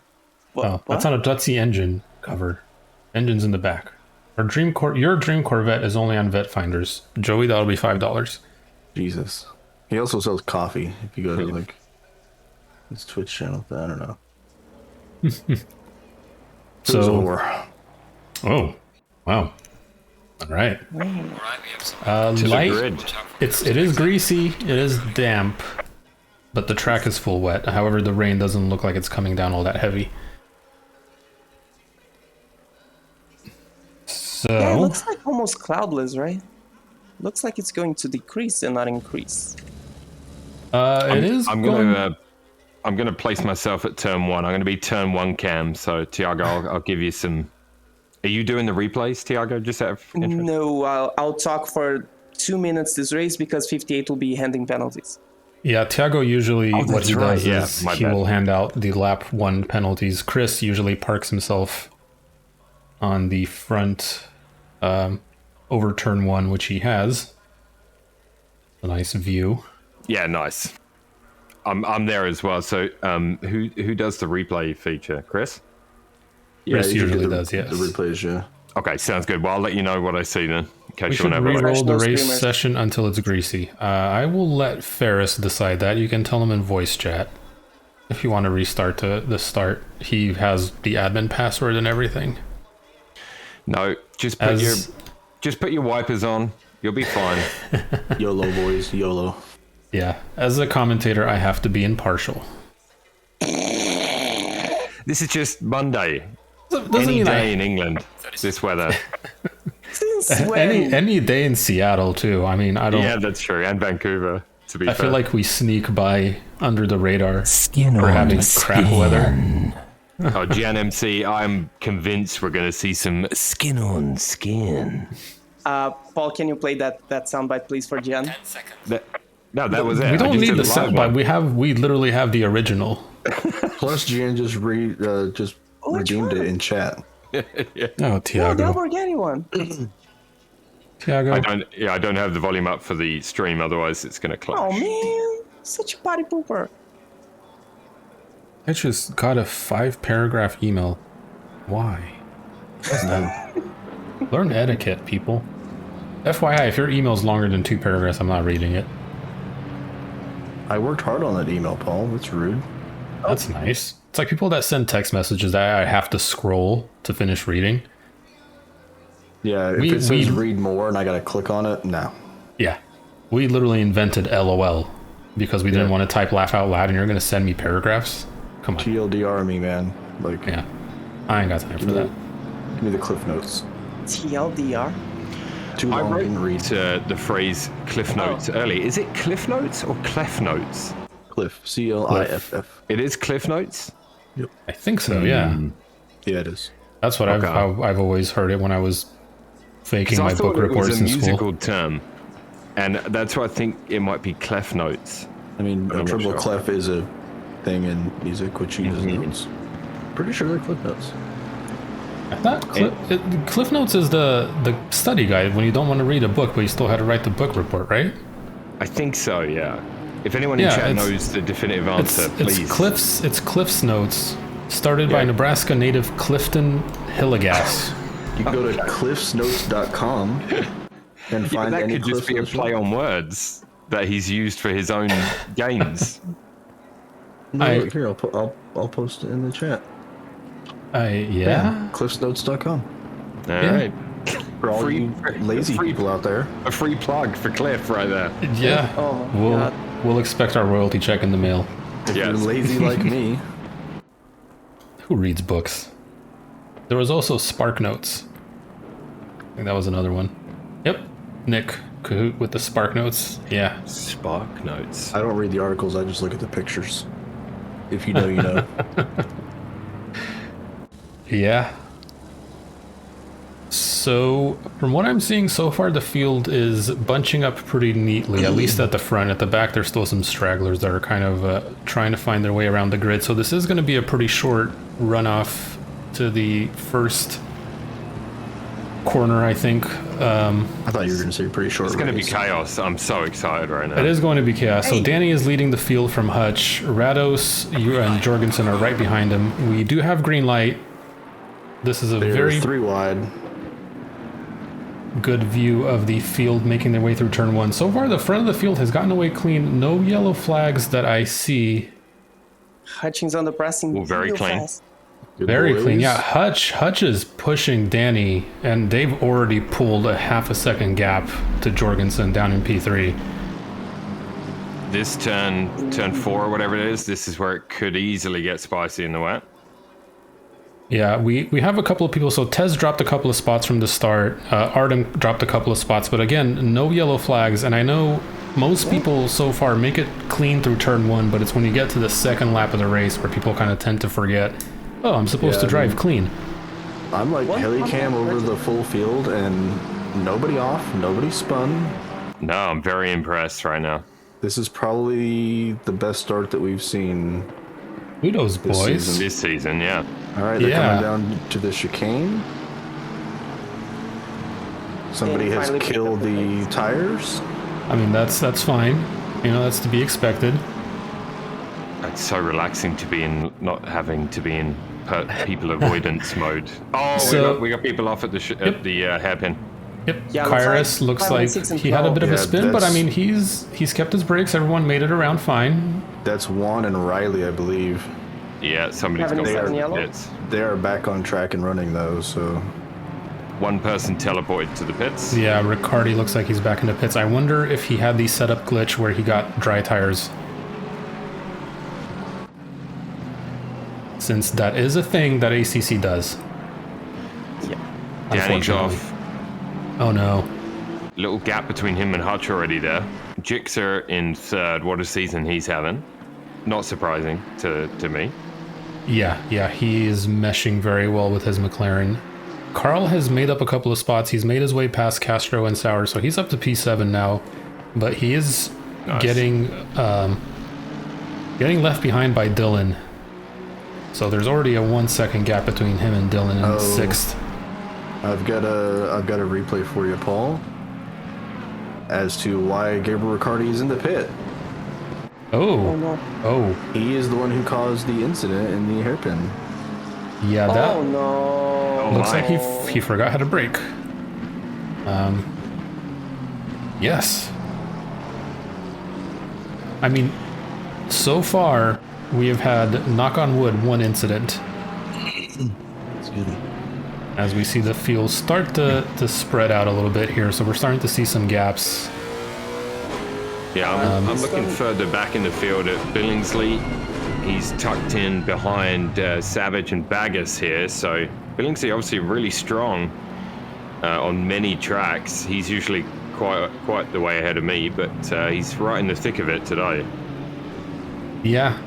Oh, that's on a Dutzy engine cover. Engine's in the back. Your dream Corvette is only on Vet Finders. Joey, that'll be $5. Jesus. He also sells coffee. If you go to like his Twitch channel, I don't know. So, oh, wow. All right. To the Light. grid. It is greasy. It is damp, but the track is full wet. However, the rain doesn't look like it's coming down all that heavy. So Yeah, it looks like almost cloudless, right? Looks like it's going to decrease and not increase. it is. I'm gonna place myself at turn 1. I'm gonna be turn 1 cam. So Tiago, I'll give you some. Are you doing the replays, Tiago? Just out of interest? No, I'll talk for 2 minutes this race because 58 will be handing penalties. Yeah, Tiago usually what that's he right. does Yeah, is my he bad. will hand out the lap 1 penalties. Chris usually parks himself on the front over turn 1, which he has. A nice view. Yeah, nice. I'm there as well. So who does the replay feature? Chris? Chris you should usually do does, yes. The replays, yeah. Okay, sounds good. Well, I'll let you know what I see then. In We case you should want to have a look. re-roll the Professional race streamers. session until it's greasy. I will let Ferris decide that. You can tell him in voice chat if you want to restart to the start. He has the admin password and everything. No, just As- put your wipers on. You'll be fine. YOLO, boys, YOLO. Yeah, as a commentator, I have to be impartial. This is just Monday. Doesn't Any mean day in England, this weather. Since when? any day in Seattle too. I mean, I don't. Yeah, that's true. And Vancouver, to be I fair. feel like we sneak by under the radar Skin for on having skin. crap weather. Oh, Jan MC, I'm convinced we're going to see some. Skin on skin. Paul, can you play that soundbite, please, for Gian? No, that was it. We I don't just need did the a live soundbite. one. We literally have the original. Plus, Gian just redeemed it in chat. Oh, Oh, the Tiago. Lamborghini one. Tiago. I don't have the volume up for the stream, otherwise it's going to clash. Oh man, such a party pooper. I just got a 5-paragraph email. Why? What's that? Learn etiquette, people. FYI, if your email's longer than 2 paragraphs, I'm not reading it. I worked hard on that email, Paul. That's rude. That's nice. It's like people that send text messages that I have to scroll to finish reading. Yeah, if it says read more and I gotta click on it, no. Yeah. We literally invented LOL because we didn't want to type laugh out loud and you're going to send me paragraphs? Come on. TLDR me, man. Like, Yeah. I ain't got time for that. give me the cliff notes. TLDR. Too I long, wrote didn't read. the phrase cliff notes early. Is it cliff notes or clef notes? Cliff. CLIFF. It is cliff notes? I think so, yeah. Yeah, it is. That's what Okay. I've always heard it when I was faking So my I thought book it was reports a in musical school. term. And that's why I think it might be clef notes. I mean, a not triple sure. clef is a thing in music which uses notes. Pretty sure they're cliff notes. I thought Cliff Notes is the study guide when you don't want to read a book, but you still had to write the book report, right? I think so, yeah. If anyone in Yeah, chat it's- knows the definitive answer, please. It's Cliff's Notes, started by Yeah. Nebraska native Clifton Hillegas. You can go to cliffsnotes.com and Yeah, find that any could just cliff be a notes. play on words that he's used for his own games. No, here, I'll post it in the chat. Yeah. Cliffsnotes.com. All right. For all Free- you lazy free- people out there. A free plug for Cliff right there. Yeah. Oh my God. We'll expect our royalty check in the mail. If Yes. you're lazy like me, Who reads books? There was also Spark Notes. I think that was another one. Yep. Nick Kahoot with the Spark Notes. Yeah. Spark notes. I don't read the articles, I just look at the pictures. If you know, you know. Yeah. So, from what I'm seeing so far, the field is bunching up pretty neatly, at least at the front. At the back, there's still some stragglers that are kind of trying to find their way around the grid. So this is going to be a pretty short runoff to the first corner, I think. I thought you were going to say pretty short. It's going to be race. chaos. I'm so excited right now. It is going to be chaos. So Danny is leading the field from Hutch. Rados and Jorgensen are right behind him. We do have green light. This is a They're very 3 wide. good view of the field making their way through turn 1. So far, the front of the field has gotten away clean. No yellow flags that I see. Hutchings on the pressing. Well, very real clean. fast. Good Very boys. clean. Yeah, Hutch is pushing Danny, and they've already pulled a half a second gap to Jorgensen down in P3. This turn 4 or whatever it is, this is where it could easily get spicy in the wet. Yeah, we have a couple of people. So Tez dropped a couple of spots from the start. Artem dropped a couple of spots, but again, no yellow flags. And I know most people so far make it clean through turn 1, but it's when you get to the second lap of the race where people kind of tend to forget, oh, I'm supposed to Yeah, drive clean. I'm like helicam over the full field and nobody off, nobody spun. No, I'm very impressed right now. This is probably the best start that we've seen. Kudos, This boys. season. This season, yeah. All right, they're Yeah. coming down to the chicane. Somebody And has finally picked killed up the the tires. I mean, that's fine. You know, that's to be expected. It's so relaxing to be in, not having to be in people avoidance mode. Oh, So- we got people off at the hairpin. Yep. Yeah, Kairos looks 5, like 6, and he had a bit of a 12. spin, but I that's- mean, he's kept his brakes. Everyone made it around fine. That's Juan and Riley, I believe. Yeah, somebody's Haven't got you back seen to yellow? the pits. They are back on track and running though, so One person teleported to the pits. Yeah, Riccardi looks like he's back in the pits. I wonder if he had the setup glitch where he got dry tires. Since that is a thing that ACC does. Danny's unfortunately. off. Oh no. Little gap between him and Hutch already there. Jixer in third. What a season he's having. Not surprising to me. Yeah, he is meshing very well with his McLaren. Carl has made up a couple of spots. He's made his way past Castro and Sauer, so he's up to P7 now. But he is getting left behind by Dylan. So there's already a 1 second gap between him and Dylan in sixth. I've got a replay for you, Paul, as to why Gabriel Ricciardi is in the pit. Oh. He is the one who caused the incident in the hairpin. Yeah, that Oh no. looks like he forgot how to brake. Yes. I mean, so far we have had, knock on wood, 1 incident. Excuse me. As we see the field start to spread out a little bit here, so we're starting to see some gaps. Yeah, I'm looking further back in the field at Billingsley. He's tucked in behind Savage and Baggis here, so Billingsley obviously really strong on many tracks. He's usually quite the way ahead of me, but he's right in the thick of it today. Yeah,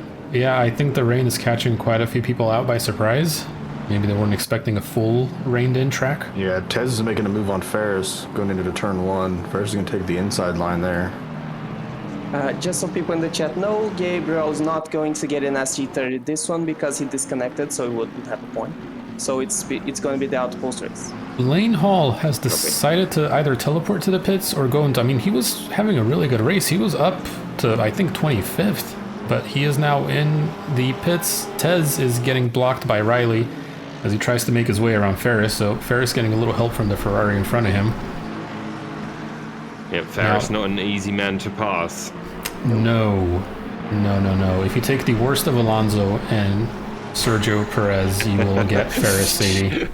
I think the rain is catching quite a few people out by surprise. Maybe they weren't expecting a full rained-in track. Yeah, Tez is making a move on Ferris going into the turn 1. Ferris is going to take the inside line there. Just so people in the chat know, Gabriel is not going to get an SG30 this one because he disconnected, so he wouldn't have a point. So it's going to be the outpost race. Lane Hall has decided to either teleport to the pits or go into... I mean, he was having a really good race. He was up to, I think, 25th, but he is now in the pits. Tez is getting blocked by Riley as he tries to make his way around Ferris, so Ferris getting a little help from the Ferrari in front of him. Yep, Ferris not an easy man to pass. No. If you take the worst of Alonso and Sergio Perez, you will get Ferris Sadie.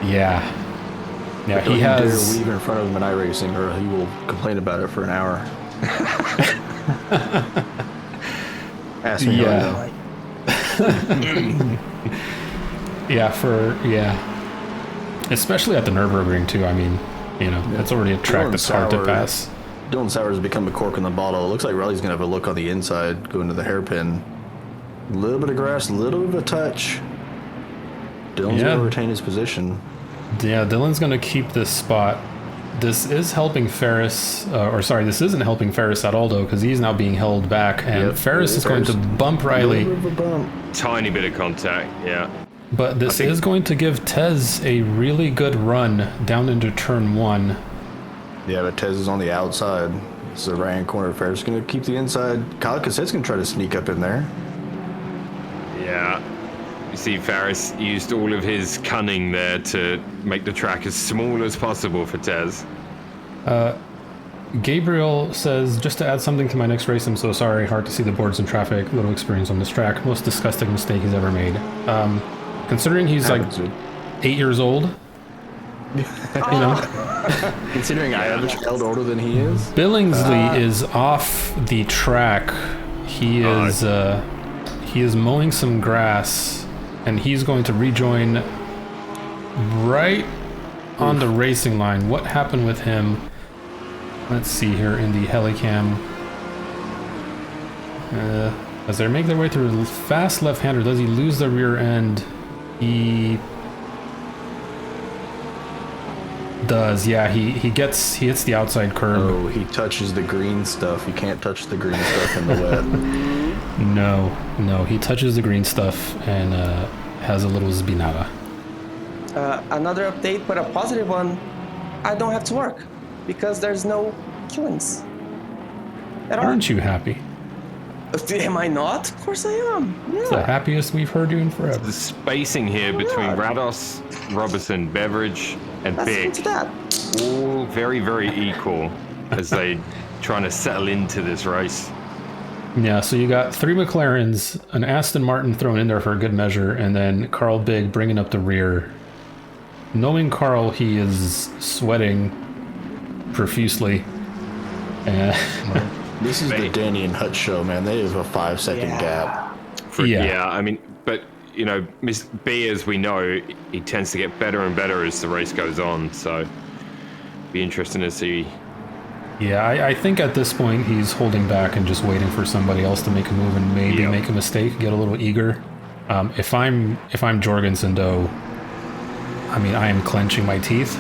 Yeah, he has... Dare weave in front of him in iRacing, or he will complain about it for an hour. Ask me how I know. Especially at the Nürburgring too. I mean, it's already a track that's hard to pass. Dylan Sauer has become a cork in the bottle. It looks like Riley's going to have a look on the inside, going to the hairpin. A little bit of grass, a little bit of a touch. Dylan's going to retain his position. Yeah, Dylan's going to keep this spot. This is helping Ferris, this isn't helping Ferris at all though, because he's now being held back, and Ferris is going to bump Riley. Tiny bit of contact, yeah. But this is going to give Tez a really good run down into turn 1. Yeah, but Tez is on the outside. It's the right-hand corner. Ferris is going to keep the inside. Kyle Cassette's going to try to sneak up in there. Yeah. You see Ferris used all of his cunning there to make the track as small as possible for Tez. Gabriel says, just to add something to my next race, I'm so sorry, hard to see the boards in traffic, little experience on this track, most disgusting mistake he's ever made. Considering he's like 8 years old, Considering I have a child older than he is. Billingsley is off the track. He is mowing some grass, and he's going to rejoin right on the racing line. What happened with him? Let's see here in the helicam. As they make their way through a fast left-hander, does he lose the rear end? He does, yeah. He hits the outside curb. Oh, he touches the green stuff. You can't touch the green stuff in the wet. No, he touches the green stuff and has a little zbinada. Another update, but a positive one. I don't have to work because there's no killings at all. Aren't you happy? Am I not? Of course I am. Yeah. It's the happiest we've heard you in forever. The spacing here between Rados, Robertson, Beveridge, and Big, all very, very equal as they trying to settle into this race. Yeah, so you got 3 McLarens, an Aston Martin thrown in there for a good measure, and then Carl Big bringing up the rear. Knowing Carl, he is sweating profusely. This is the Danny and Hutch show, man. They have a 5-second gap. Yeah, I mean, but you know, Miss B, as we know, he tends to get better and better as the race goes on. So, be interesting to see. Yeah, I think at this point he's holding back and just waiting for somebody else to make a move and maybe make a mistake, get a little eager. If I'm Jorgensen though, I mean, I am clenching my teeth.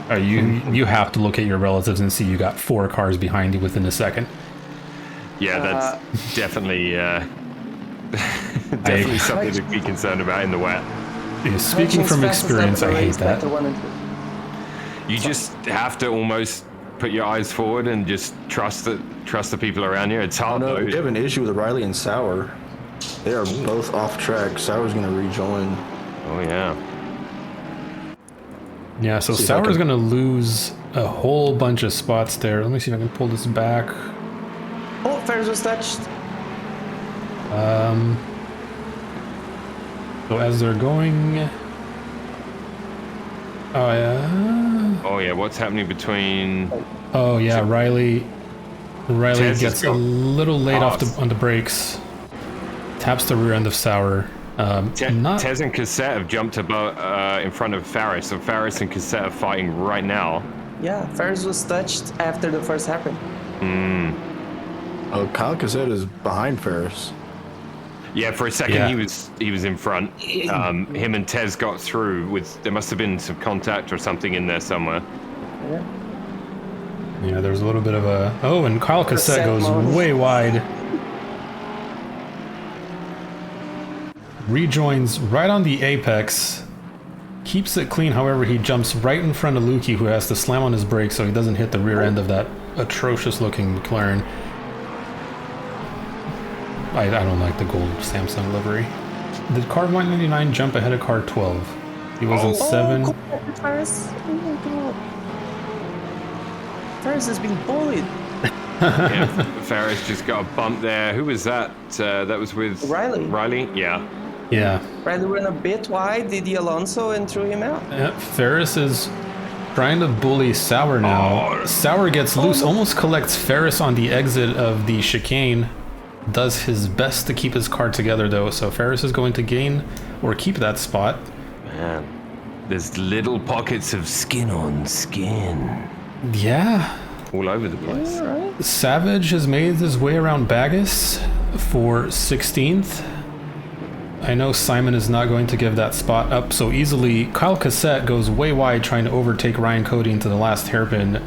You have to look at your relatives and see you got 4 cars behind you within a second. Yeah, that's definitely definitely something to be concerned about in the wet. Yeah, speaking from experience, I hate that. You just have to almost put your eyes forward and just trust the people around you. It's hard though. We have an issue with Riley and Sauer. They are both off track. Sauer's going to rejoin. Oh yeah. Yeah, so Sauer's going to lose a whole bunch of spots there. Let me see if I can pull this back. Oh, Ferris was touched. So as they're going... Oh, yeah. Oh yeah, what's happening between... Oh, yeah, Riley Tez gets a little late on the brakes. Taps the rear end of Sauer. Tez and Cassette have jumped above, in front of Ferris, so Ferris and Cassette are fighting right now. Yeah, Ferris was touched after the first hairpin. Oh, Kyle Cassette is behind Ferris. Yeah, for a second he was in front. Him and Tez got through with. There must have been some contact or something in there somewhere. Yeah, there's a little bit of a... Oh, and Kyle Cassette goes way wide. Rejoins right on the apex. Keeps it clean, however, he jumps right in front of Lukey, who has to slam on his brakes so he doesn't hit the rear end of that atrocious-looking McLaren. I don't like the gold Samsung livery. Did car 199 jump ahead of car 12? He was in 7. Oh, Ferris. Oh my god. Ferris is being bullied. Yeah, Ferris just got a bump there. Who was that? That was with Riley. Riley? Yeah. Yeah. Riley ran a bit wide, did the Alonso, and threw him out. Ferris is trying to bully Sauer now. Sauer gets loose, almost collects Ferris on the exit of the chicane. Does his best to keep his car together though, so Ferris is going to gain or keep that spot. Man, there's little pockets of Skin on skin. Yeah. all over the place. Yeah, right. Savage has made his way around Bagus for 16th. I know Simon is not going to give that spot up so easily. Kyle Cassette goes way wide trying to overtake Ryan Cody into the last hairpin.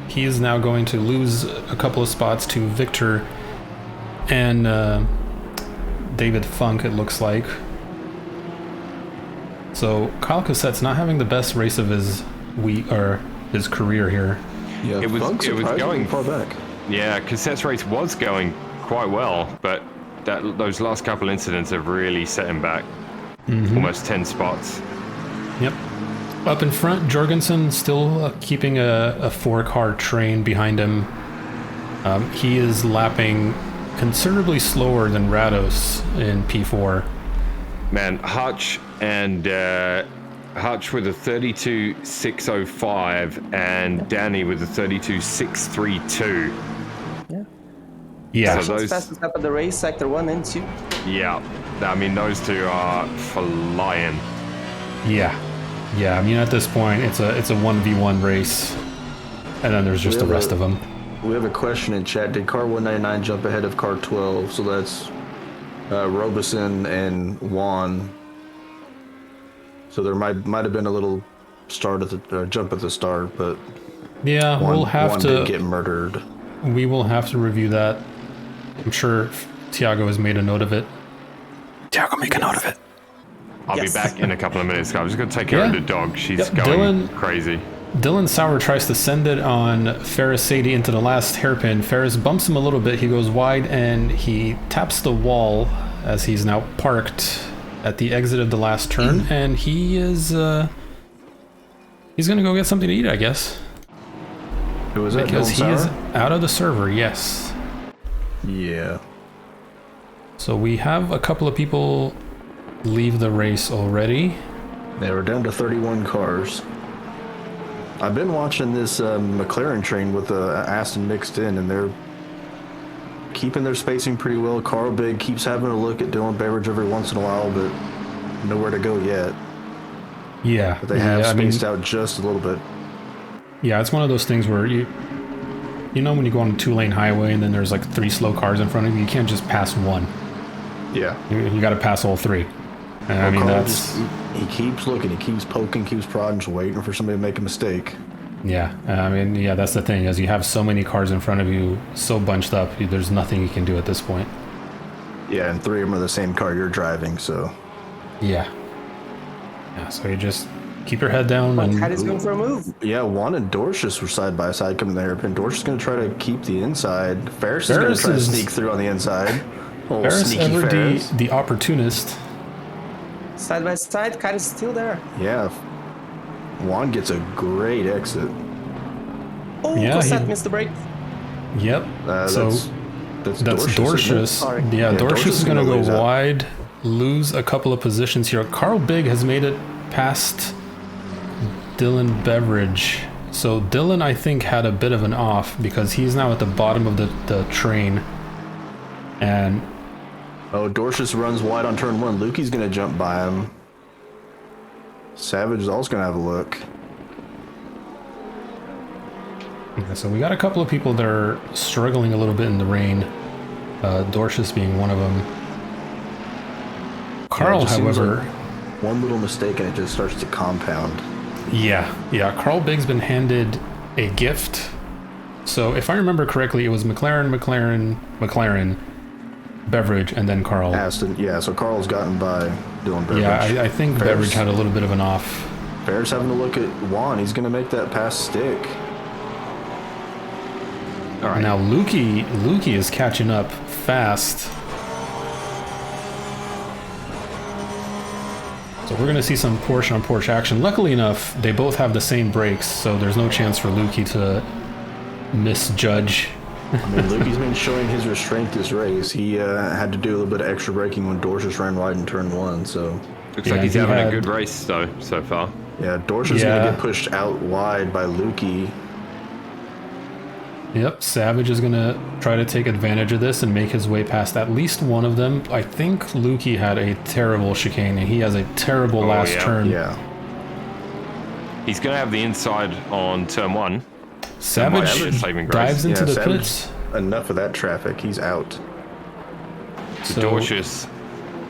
He is now going to lose a couple of spots to Victor and David Funk, it looks like. So Kyle Cassette's not having the best race of his career here. Yeah, It was surprisingly going far back. Yeah, Cassette's race was going quite well, but those last couple incidents have really set him back. Almost 10 spots. Yep. Up in front, Jorgensen still keeping a 4-car train behind him. He is lapping considerably slower than Rados in P4. Man, Hutch with a 32.605 and Danny with a 32.632. Yeah. So those, Fastest lap of the race, sector 1 and 2. yeah, I mean those two are flying. Yeah. Yeah, I mean at this point it's a 1v1 race. And then there's just the rest of them. We have a question in chat. Did car 199 jump ahead of car 12? So that's Robeson and Juan. So there might have been a little start at the jump at the start, but Yeah, we'll have Juan to did get murdered. We will have to review that. I'm sure Tiago has made a note of it. Tiago, make a note of it. I'll be back in a couple of minutes. I'm just going to take care of the dog. She's going crazy. Dylan Sauer tries to send it on Ferris Sadie into the last hairpin. Ferris bumps him a little bit. He goes wide and he taps the wall as he's now parked at the exit of the last turn. And he is he's going to go get something to eat, I guess. Who was that? Because he Dylan is Sauer? out of the server, yes. Yeah. So we have a couple of people leave the race already. They were down to 31 cars. I've been watching this McLaren train with the Aston mixed in, and they're keeping their spacing pretty well. Carl Big keeps having a look at Dylan Beveridge every once in a while, but nowhere to go yet. Yeah. But they have spaced out just a little bit. Yeah, it's one of those things where you know when you go on a 2-lane highway and then there's like 3 slow cars in front of you, you can't just pass one. Yeah. You got to pass all 3. And I mean, Carl that's... he keeps looking, he keeps poking, keeps prodding, just waiting for somebody to make a mistake. Yeah, I mean, yeah, that's the thing, is you have so many cars in front of you, so bunched up, there's nothing you can do at this point. Yeah, and 3 of them are the same car you're driving, so... Yeah. Yeah, so you just keep your head down and... Caddy's going for a move. Yeah, Juan and Dorcius were side by side coming there, and Dorcius is going to try to keep the inside. Ferris is going to try to sneak through on the inside. Ferris ever the opportunist. Side by side, Caddy's still there. Yeah. Juan gets a great exit. Oh, yeah, Cosette missed the break. Yep. That's Dorcius. Yeah, Dorcius is going to go wide, lose a couple of positions here. Carl Big has made it past Dylan Beveridge. So Dylan, I think, had a bit of an off because he's now at the bottom of the train. And... Oh, Dorcius runs wide on turn 1. Lukey's going to jump by him. Savage is also going to have a look. Okay, so we got a couple of people that are struggling a little bit in the rain. Dorcius being one of them. Carl, however... Like one little mistake and it just starts to compound. Yeah. Carl Big's been handed a gift. So if I remember correctly, it was McLaren, Beveridge, and then Carl. Aston, yeah, so Carl's gotten by Dylan Beveridge. Yeah, I think Ferris. Beveridge had a little bit of an off. Ferris having a look at Juan. He's going to make that pass stick. All right. Now Lukey is catching up fast. So we're going to see some Porsche on Porsche action. Luckily enough, they both have the same brakes, so there's no chance for Lukey to misjudge. I mean, Lukey's been showing his restraint this race. He had to do a little bit of extra braking when Dorcius ran wide in turn 1, so... Looks like he's having a good race, though, so far. Yeah, Dorcius is going to get pushed out wide by Lukey. Yep, Savage is going to try to take advantage of this and make his way past at least one of them. I think Lukey had a terrible chicane, and he has a terrible last turn. Yeah. He's going to have the inside on turn 1. Savage dives into the pits. Enough of that traffic. He's out. So Dorcius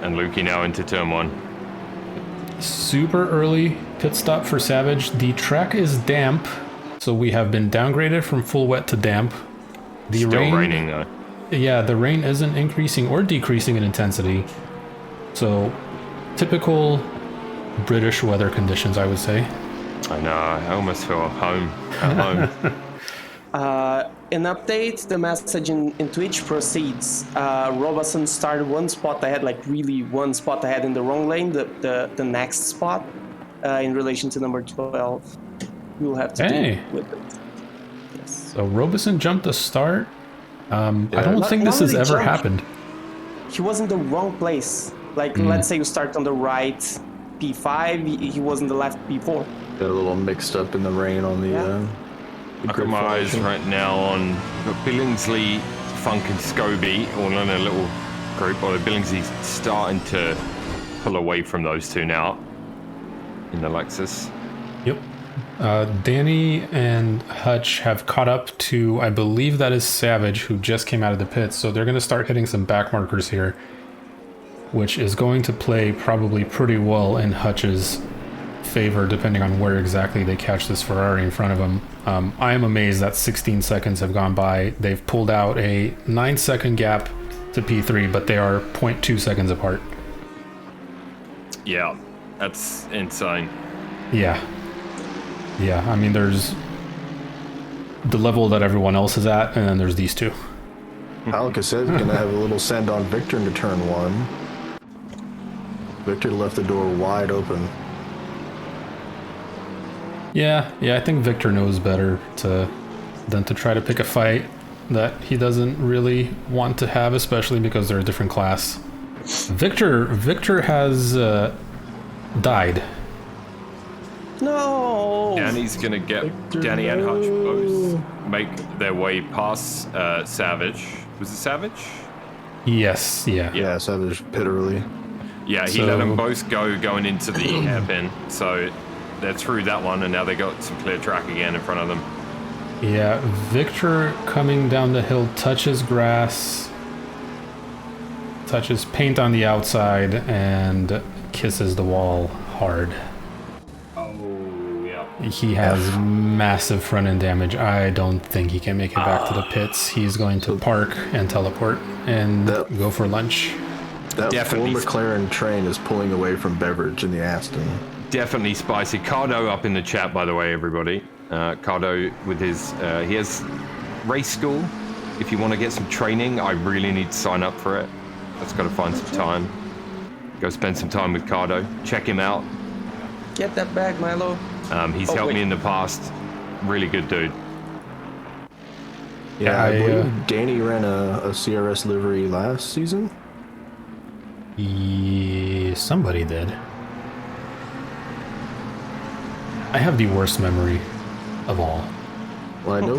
and Lukey now into turn 1. Super early pit stop for Savage. The track is damp, so we have been downgraded from full wet to damp. Still raining though. Yeah, the rain isn't increasing or decreasing in intensity. So typical British weather conditions, I would say. I know, I almost feel at home. An update, the message in Twitch proceeds. Robertson started one spot ahead, like really one spot ahead in the wrong lane, the next spot, in relation to number 12. We'll have to deal with it. Yes. So Robeson jumped the start. I don't think this has ever happened. He was in the wrong place. Like, let's say you start on the right P5, he was in the left P4. Got a little mixed up in the rain on the... I've got my eyes right now on Billingsley, Funk and Scobie all in a little group. Although Billingsley's starting to pull away from those two now in the Lexus. Yep. Danny and Hutch have caught up to, I believe that is Savage, who just came out of the pits. So they're going to start hitting some back markers here, which is going to play probably pretty well in Hutch's favor, depending on where exactly they catch this Ferrari in front of them. I am amazed that 16 seconds have gone by. They've pulled out a 9-second gap to P3, but they are 0.2 seconds apart. Yeah, that's insane. Yeah, I mean, there's the level that everyone else is at, and then there's these two. Alka said he's going to have a little send on Victor into turn 1. Victor left the door wide open. Yeah, I think Victor knows better than to try to pick a fight that he doesn't really want to have, especially because they're a different class. Victor has died. No. Danny's gonna get Danny and Hutch both make their way past Savage. Was it Savage? Yes, yeah. Yeah, Savage pit early. Yeah, he let them both go going into the hairpin. So they're through that one, and now they got some clear track again in front of them. Yeah, Victor coming down the hill touches grass, touches paint on the outside, and kisses the wall hard. Oh, yeah. He has massive front end damage. I don't think he can make it back to the pits. He's going to park and teleport and go for lunch. That Definitely. full McLaren train is pulling away from Beverage in the Aston. Definitely spicy. Cardo up in the chat, by the way, everybody. Cardo with his, he has race school. If you want to get some training, I really need to sign up for it. That's got to find some time. Go spend some time with Cardo. Check him out. Get that bag, Milo. He's helped me in the past. Really good dude. Yeah, I believe Danny ran a CRS livery last season. Somebody did. I have the worst memory of all. Well, I know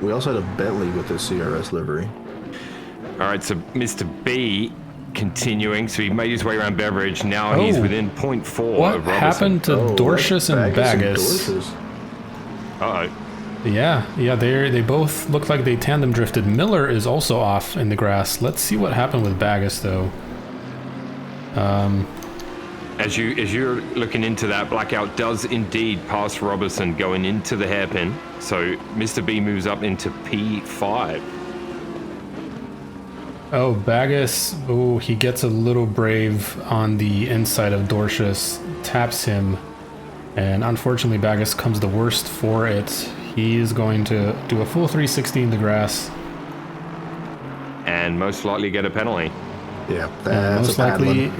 we also had a Bentley with a CRS livery. All right, so Mr. B continuing. So he made his way around Beverage. Now he's within 0.4 What of Robertson. happened to Dorcius and Bagus? Uh-oh. Yeah, they both look like they tandem drifted. Miller is also off in the grass. Let's see what happened with Bagus, though. As you're looking into that, Blackout does indeed pass Robertson going into the hairpin. So Mr. B moves up into P5. Oh, Bagus. Oh, he gets a little brave on the inside of Dorcius, taps him, and unfortunately Bagus comes the worst for it. He is going to do a full 360 in the grass. And most likely get a penalty. Yeah, that's most likely,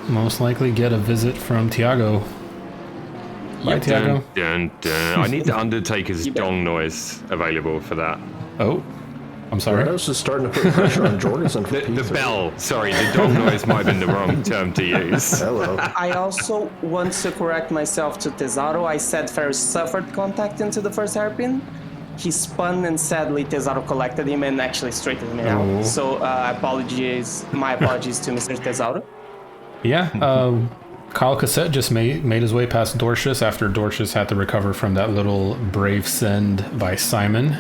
most likely get a visit from Tiago. Bye, Tiago. Dun, dun. I need the Undertaker's dong noise available for that. Oh, I'm sorry. I was just starting to put pressure on Jordan. The bell. Sorry, the dong noise might have been the wrong term to use. Hello. I also want to correct myself to Tesaro. I said Ferris suffered contact into the first hairpin. He spun and sadly Tesaro collected him and actually straightened him out. So my apologies to Mr. Tesaro. Yeah, Kyle Cassette just made his way past Dorcius after Dorcius had to recover from that little brave send by Simon.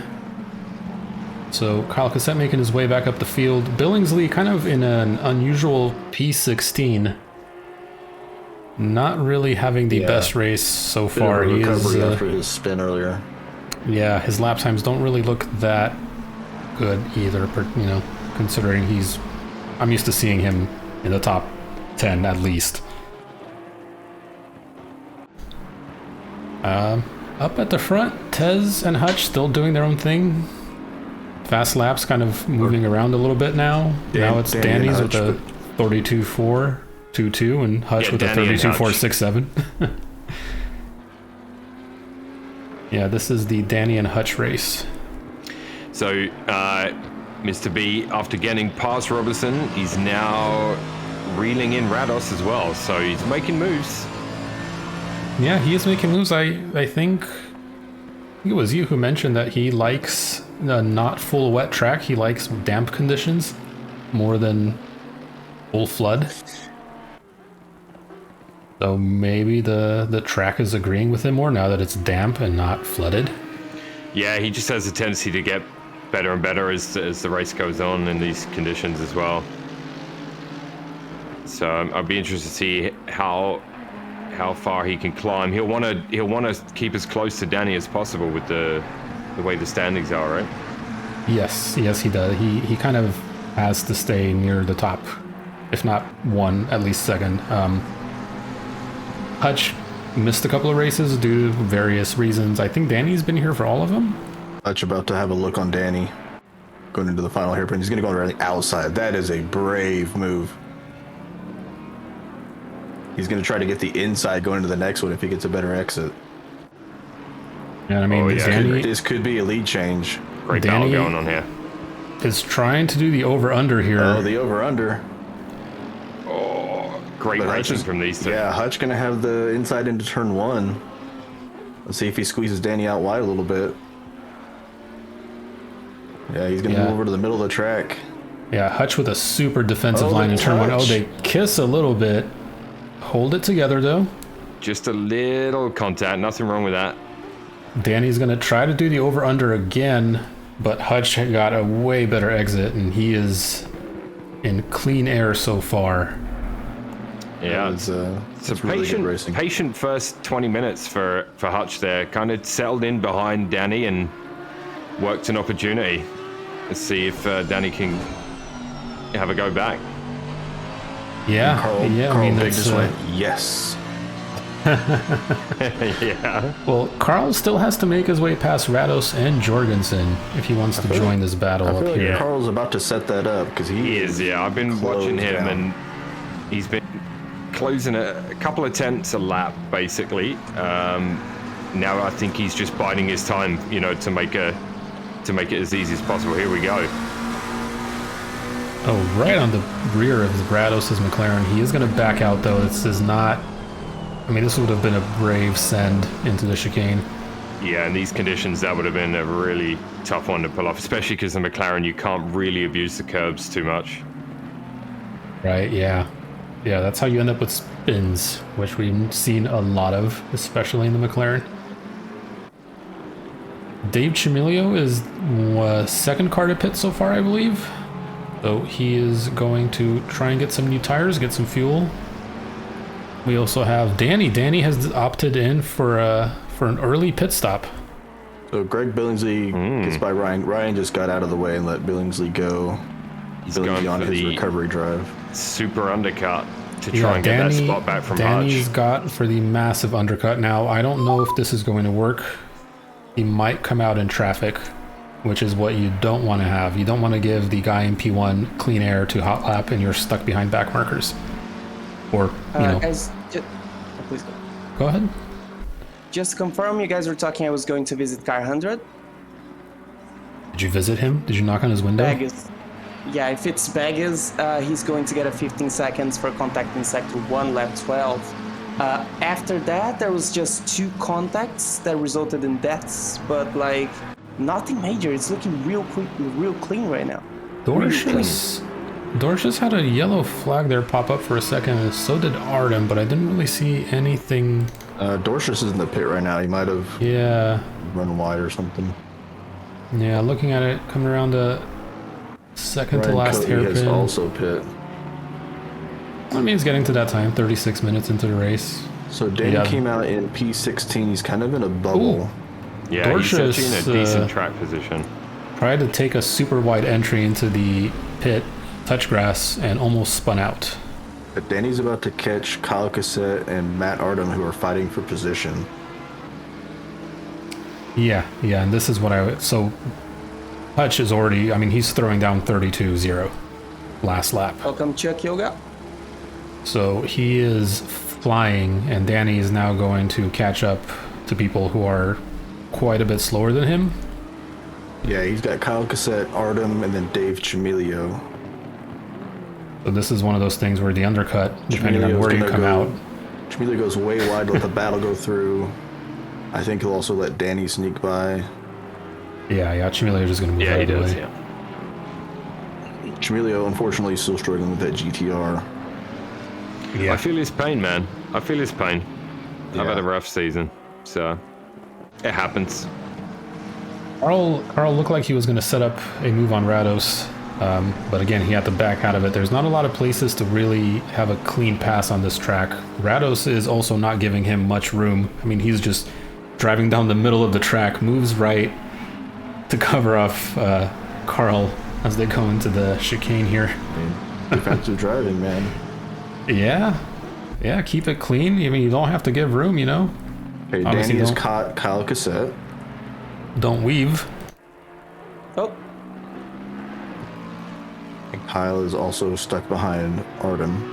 So Kyle Cassette making his way back up the field. Billingsley kind of in an unusual P16. Not really having the best race so far. He is after his spin earlier. Yeah, his lap times don't really look that good either, considering I'm used to seeing him in the top 10 at least. Up at the front, Tez and Hutch still doing their own thing. Fast laps kind of moving around a little bit now. Now it's Danny's with a 32.422 and Hutch with a 32.467. Yeah, this is the Danny and Hutch race. So, Mr. B, after getting past Robertson, he's now reeling in Rados as well. So he's making moves. Yeah, he is making moves. I think it was you who mentioned that he likes a not full wet track. He likes damp conditions more than full flood. So maybe the track is agreeing with him more now that it's damp and not flooded. Yeah, he just has a tendency to get better and better as the race goes on in these conditions as well. So I'll be interested to see how far he can climb. He'll want to keep as close to Danny as possible with the way the standings are, right? Yes, he does. He kind of has to stay near the top, if not one, at least second. Hutch missed a couple of races due to various reasons. I think Danny's been here for all of them. Hutch about to have a look on Danny going into the final hairpin. He's going to go around the outside. That is a brave move. He's going to try to get the inside going into the next one if he gets a better exit. Yeah, I mean, Danny, this could be a lead change. Great battle going on here. Is trying to do the over-under here. Oh, the over-under. Great racing from these two. Yeah, Hutch going to have the inside into turn one. Let's see if he squeezes Danny out wide a little bit. Yeah, he's gonna Yeah. move over to the middle of the track. Yeah, Hutch with a super defensive Oh, line in turn one. Oh, Hutch. they kiss a little bit. Hold it together, though. Just a little contact, nothing wrong with that. Danny's going to try to do the over-under again, but Hutch got a way better exit, and he is in clean air so far. Yeah, It's patient, really good racing. patient first 20 minutes for Hutch there. Kind of settled in behind Danny and worked an opportunity. Let's see if Danny can have a go back. Yeah, Carl, yeah. Carl I mean, Big that's, just went, yes. Yeah. well, Carl still has to make his way past Rados and Jorgensen if he wants to join this battle I up feel like here. Carl's about to set that up because He is, yeah. I've been watching closed him down. and he's been closing a couple of tenths a lap, basically. Now I think he's just biding his time, you know, to make it as easy as possible. Here we go. Oh, right on the rear of Rados' McLaren. He is going to back out, though. This is not... I mean, this would have been a brave send into the chicane. Yeah, in these conditions, that would have been a really tough one to pull off, especially because the McLaren, you can't really abuse the curbs too much. Right, yeah. Yeah, that's how you end up with spins, which we've seen a lot of, especially in the McLaren. Dave Chimilio is second car to pit so far, I believe. So he is going to try and get some new tires, get some fuel. We also have Danny. Danny has opted in for an early pit stop. So Greg Billingsley gets by Ryan. Ryan just got out of the way and let Billingsley go. He's Billingsley going on for his the recovery drive. super undercut to try and get that spot back from Danny's Hutch. got for the massive undercut. Now, I don't know if this is going to work. He might come out in traffic, which is what you don't want to have. You don't want to give the guy in P1 clean air to hot lap and you're stuck behind back markers. Or, you know, Guys, please go. go ahead. Just to confirm, you guys were talking I was going to visit Car 100. Did you visit him? Did you knock on his window? Baggers. Yeah, if it's Baggers, he's going to get a 15 seconds for contacting sector 1, lap 12. After that, there was just 2 contacts that resulted in deaths, but like nothing major. It's looking real quick, real clean right now. Dorcius had a yellow flag there pop up for a second, and so did Artem, but I didn't really see anything. Dorcius is in the pit right now. He might have Yeah, run wide or something. yeah. Looking at it, coming around to second to Ryan last Cody has hairpin. also pit. I mean, it's getting to that time. 36 minutes into the race. So Danny Yeah. came out in P16. He's kind of in a bubble. Ooh. Yeah, he's Dorcius, actually in a decent track position. Tried to take a super wide entry into the pit, touch grass, and almost spun out. But Danny's about to catch Kyle Cassette and Matt Artem, who are fighting for position. Yeah, and this is what so Hutch is already, I mean, he's throwing down 32-0 last lap. Welcome, Chuck Yoga. So he is flying, and Danny is now going to catch up to people who are quite a bit slower than him. Yeah, he's got Kyle Cassette, Artem, and then Dave Chimilio. So this is one of those things where the undercut, depending on where you come out. Chimilio goes way wide, let the battle go through. I think he'll also let Danny sneak by. Yeah, Chimilio just going to move Yeah, out he of the does, way. yeah. Chimilio, unfortunately, is still struggling with that GTR. I feel his pain, man. I feel his pain. I've had a rough season, so it happens. Carl looked like he was going to set up a move on Rados, but again, he had to back out of it. There's not a lot of places to really have a clean pass on this track. Rados is also not giving him much room. I mean, he's just driving down the middle of the track, moves right to cover off Carl as they go into the chicane here. Defensive driving, man. Yeah, keep it clean. I mean, you don't have to give room, you know? Okay, Obviously Danny has don't. caught Kyle Cassette. Don't weave. Oh, And Kyle is also stuck behind Artem.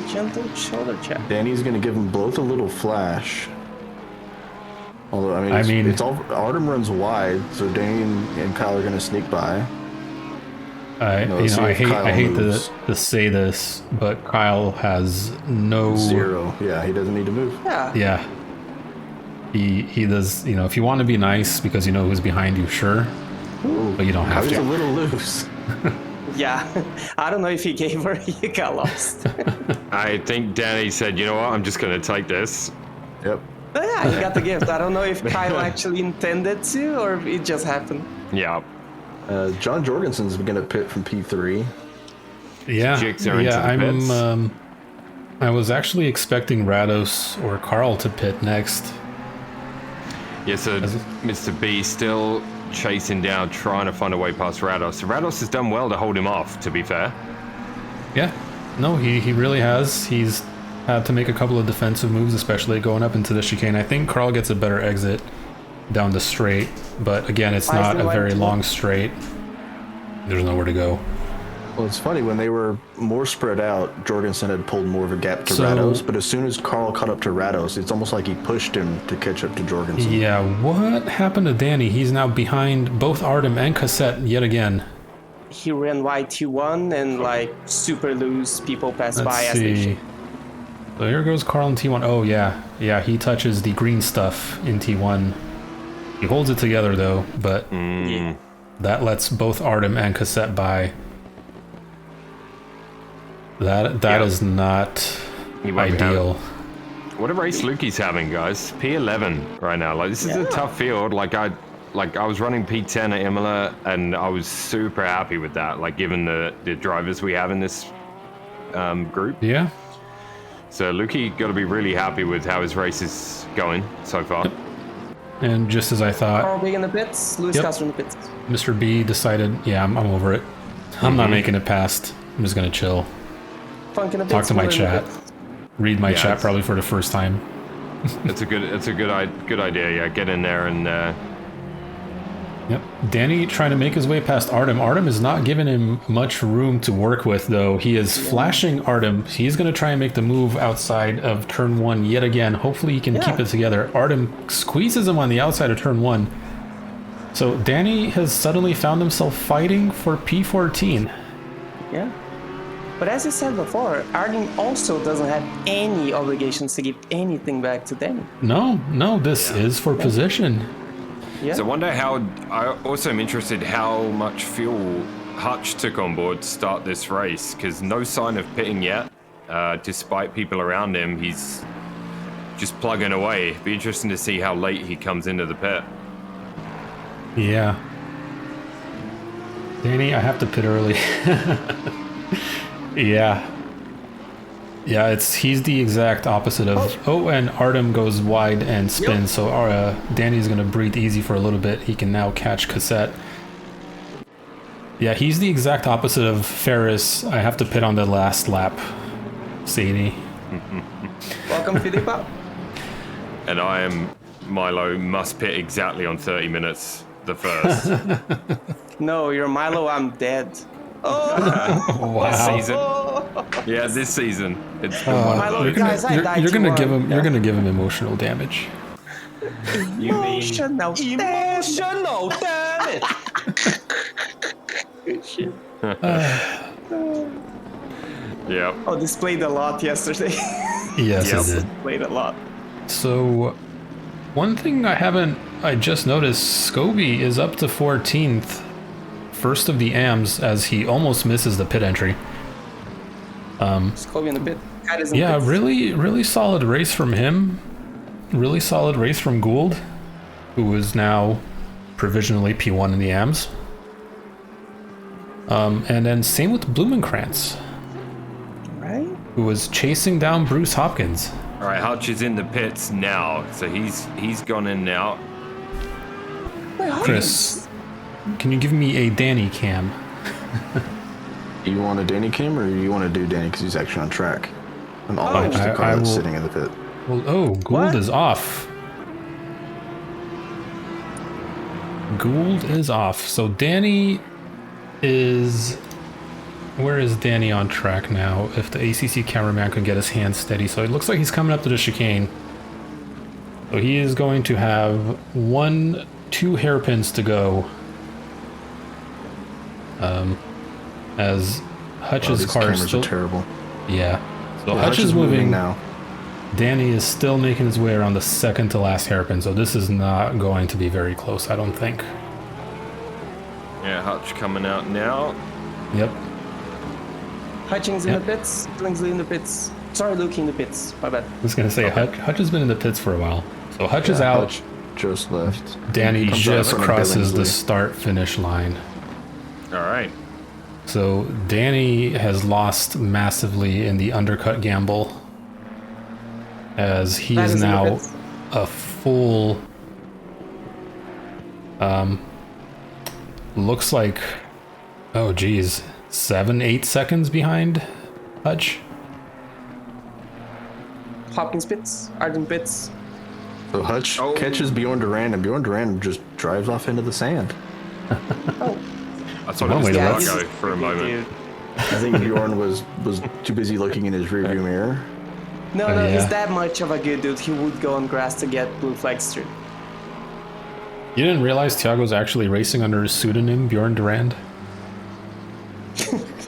gentle shoulder check. Danny's going to give them both a little flash. Although, I mean, it's all Artem runs wide, so Danny and Kyle are going to sneak by. Let's see I if Kyle hate moves. to say this, but Kyle has no 0. Yeah, he doesn't need to move. Yeah. Yeah. He does, you know, if you want to be nice because you know who's behind you, sure. But you don't I have was a to. little loose. Yeah, I don't know if he gave or he got lost. I think Danny said, you know what, I'm just going to take this. Yep. But yeah, he got the gift. I don't know if Kyle actually intended to or if it just happened. Yeah. John Jorgensen's going to pit from P3. Yeah, Jigs are into the pits. I was actually expecting Rados or Carl to pit next. Yeah, so Mr. B still chasing down, trying to find a way past Rados. Rados has done well to hold him off, to be fair. Yeah, no, he really has. He's had to make a couple of defensive moves, especially going up into the chicane. I think Carl gets a better exit down the straight, but again, it's not a very long straight. There's nowhere to go. Well, it's funny, when they were more spread out, Jorgensen had pulled more of a gap to Rados, but as soon as Carl caught up to Rados, it's almost like he pushed him to catch up to Jorgensen. Yeah, what happened to Danny? He's now behind both Artem and Cassette yet again. He ran wide T1 and like super loose. People pass by as they should. So here goes Carl in T1. Oh yeah, he touches the green stuff in T1. He holds it together though, but that lets both Artem and Cassette by. That is not ideal. What a race Lukey's having, guys. P11 right now. Like, this is a tough field. I was running P10 at Imola, and I was super happy with that. Like, given the drivers we have in this group. Yeah. So Lukey got to be really happy with how his race is going so far. Yep. And just as I thought, Carl being in the pits, Lewis Castro in the pits. Mr. B decided, yeah, I'm over it. I'm not making it past. I'm just gonna chill. Funk in the pits, Talk to my Miller in the chat. pits. Read my chat probably for the first time. It's a good idea. Yeah, get in there and. Yep. Danny trying to make his way past Artem. Artem is not giving him much room to work with, though. He is flashing Artem. He's going to try and make the move outside of turn 1 yet again. Hopefully he can keep it together. Artem squeezes him on the outside of turn 1. So Danny has suddenly found himself fighting for P14. Yeah. But as I said before, Artem also doesn't have any obligations to give anything back to Danny. No, this is for position. Yeah. So I wonder how. I also am interested how much fuel Hutch took on board to start this race, because no sign of pitting yet. Despite people around him, he's just plugging away. It'd be interesting to see how late he comes into the pit. Yeah. Danny, I have to pit early. Yeah. Yeah, he's the exact opposite of... Oh, and Artem goes wide and spins, so Danny's going to breathe easy for a little bit. He can now catch Cassette. Yeah, he's the exact opposite of Ferris. I have to pit on the last lap. Sadie. Welcome, Filippo. And I am Milo, must pit exactly on 30 minutes, the first. No, you're Milo, I'm dead. Wow. Season. Yeah, this season. It's been Milo, guys, I died You're gonna too give long. him. You're gonna give him emotional damage. Emotional damn it. Good shit. Yeah. Oh, this played a lot yesterday. Yes, it did. Played a lot. So, one thing I just noticed, Scobie is up to 14th, first of the AMs, as he almost misses the pit entry. Scobie in the pit. Yeah, really solid race from him. Really solid race from Gould, who is now provisionally P1 in the AMs. And then same with Blumenkrantz, Right? who was chasing down Bruce Hopkins. All right, Hutch is in the pits now, so he's gone in now. Chris, can you give me a Danny cam? You want a Danny cam, or you want to do Danny because he's actually on track? And all just a I car that's will- sitting in the pit. Well, Gould is off. Gould is off. So Danny is... Where is Danny on track now? If the ACC cameraman can get his hands steady. So it looks like he's coming up to the chicane. So he is going to have 2 hairpins to go. As Hutch's These car is cameras still... are terrible. Yeah. So Yeah, Hutch is moving now. Danny is still making his way around the second to last hairpin, so this is not going to be very close, I don't think. Yeah, Hutch coming out now. Yep. Hutchings in the pits, Billingsley in the pits. Sorry, Luke in the pits. My bad. I was going to say, Hutch has been in the pits for a while. So Hutch is out. Hutch just left. Danny Comes out just from crosses the Billingsley. start-finish line. All right. So Danny has lost massively in the undercut gamble, as he That is is in the now pits. a full, looks like, oh geez, 7-8 seconds behind Hutch. Hopkins pits, Arden pits. So Hutch Oh. catches Bjorn Duran, and Bjorn Duran just drives off into the sand. I thought it one was way to look. Drago for a moment. Dude. I think Bjorn was too busy looking in his rearview mirror. No, Oh, no, yeah. he's that much of a good dude. He would go on grass to get blue flag strip. You didn't realize Thiago's actually racing under his pseudonym, Bjorn Durand?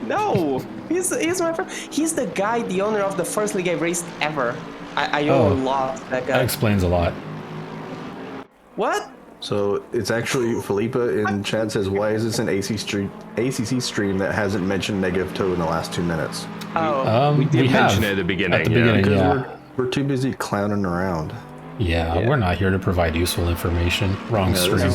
No, he's my friend. He's the guy, the owner of the first league I raced ever. I Oh. love that guy. That explains a lot. What? So it's actually Felipa in chat says, "Why is this an ACC stream that hasn't mentioned negative toe in the last 2 minutes?" Oh, We Did have mention it at the beginning. At the beginning, Because yeah. we're too busy clowning around. Yeah, we're not here to provide useful information. Wrong Yeah, stream. this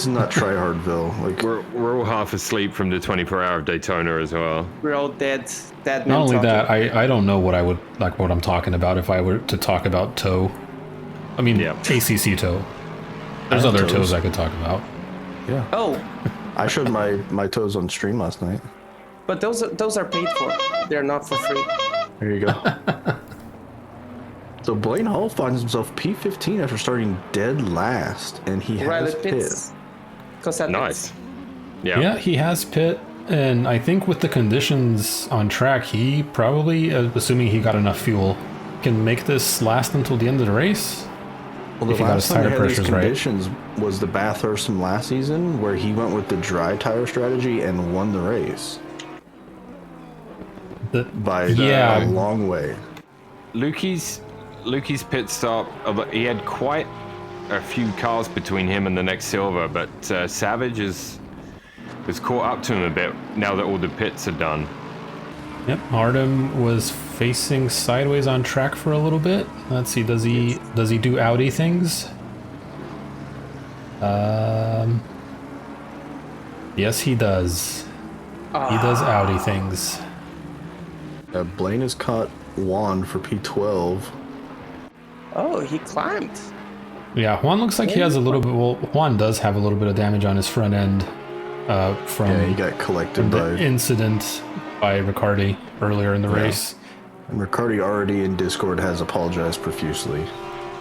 is not tryhardville. Like We're all half asleep from the 24-hour of Daytona as well. we're all dead. Dead men Not only talking. that, I don't know what I would like what I'm talking about if I were to talk about toe. I mean, Yeah. ACC toe. There's I have other toes. toes I could talk about. yeah, Oh, I showed my toes on stream last night. but those are paid for. They're not for free. There you go. So Blaine Hall finds himself P15 after starting dead last, and he Right has at pit. pits. Cosette Nice. pits. Yeah, he has pit, and I think with the conditions on track, he probably, assuming he got enough fuel, can make this last until the end of the race. Well, If the he got last his time tire he had these pressures right. conditions was the Bathurst from last season, where he went with the dry tire strategy and won the race by Yeah. a long way. Lukey's pit stop, he had quite a few cars between him and the next silver, but Savage has caught up to him a bit now that all the pits are done. Yep, Artem was facing sideways on track for a little bit. Let's see, does he do Audi things? Yes, he does. He does Audi things. Blaine has caught Juan for P12. Oh, he climbed. Yeah, Juan looks like he has a little bit. Well, Juan does have a little bit of damage on his front end from Yeah, he got collected the by. incident by Riccardi earlier in the race. And Riccardi already in Discord has apologized profusely.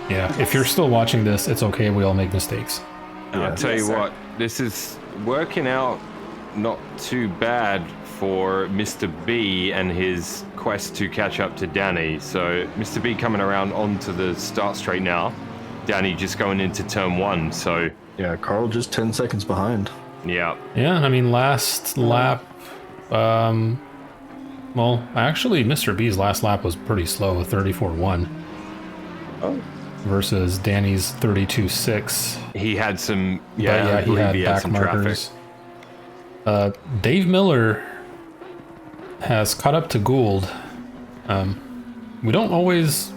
Yeah, if you're still watching this, it's okay. We all make mistakes. I'll tell you Yes, sir. what, this is working out not too bad for Mr. B and his quest to catch up to Danny. So Mr. B coming around onto the start straight now. Danny just going into turn 1. So Yeah, Carl just 10 seconds behind. yeah, Yeah, I mean, last lap. Well, actually, Mr. B's last lap was pretty slow, 34.1. Oh. Versus Danny's 32.6. he had some. But Yeah, yeah, I he believe had he had back some traffic. markers. Dave Miller has caught up to Gould. We don't always.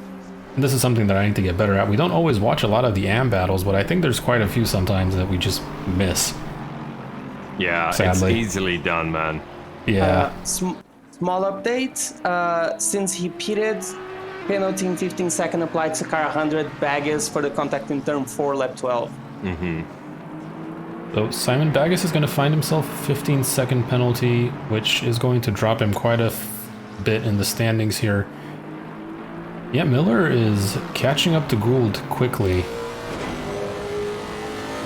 This is something that I need to get better at. We don't always watch a lot of the AM battles, but I think there's quite a few sometimes that we just miss. Yeah, Sadly. it's easily done, man. Yeah. Small update. Since he pitted, penalty in 15 seconds applied to car 100 baggage for the contact in turn 4, lap 12. So Simon Baggis is going to find himself a 15-second penalty, which is going to drop him quite a bit in the standings here. Yeah, Miller is catching up to Gould quickly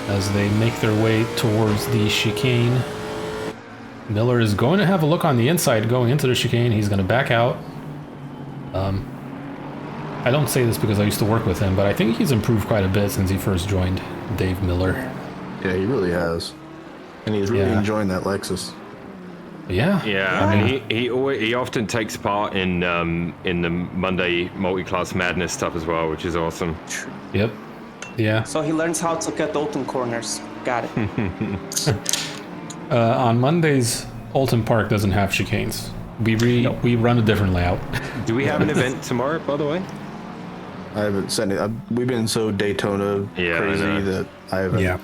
as they make their way towards the chicane. Miller is going to have a look on the inside going into the chicane. He's going to back out. I don't say this because I used to work with him, but I think he's improved quite a bit since he first joined Dave Miller. Yeah, he really has. And he's really Yeah. enjoying that Lexus. Yeah. Yeah, and he often takes part in the Monday multi-class madness stuff as well, which is awesome. Yep. Yeah. So he learns how to cut Alton corners. Got it. On Mondays, Alton Park doesn't have chicanes. We run a different layout. Do we have an event tomorrow, by the way? I haven't sent it. We've been so Daytona crazy that I haven't. Yeah.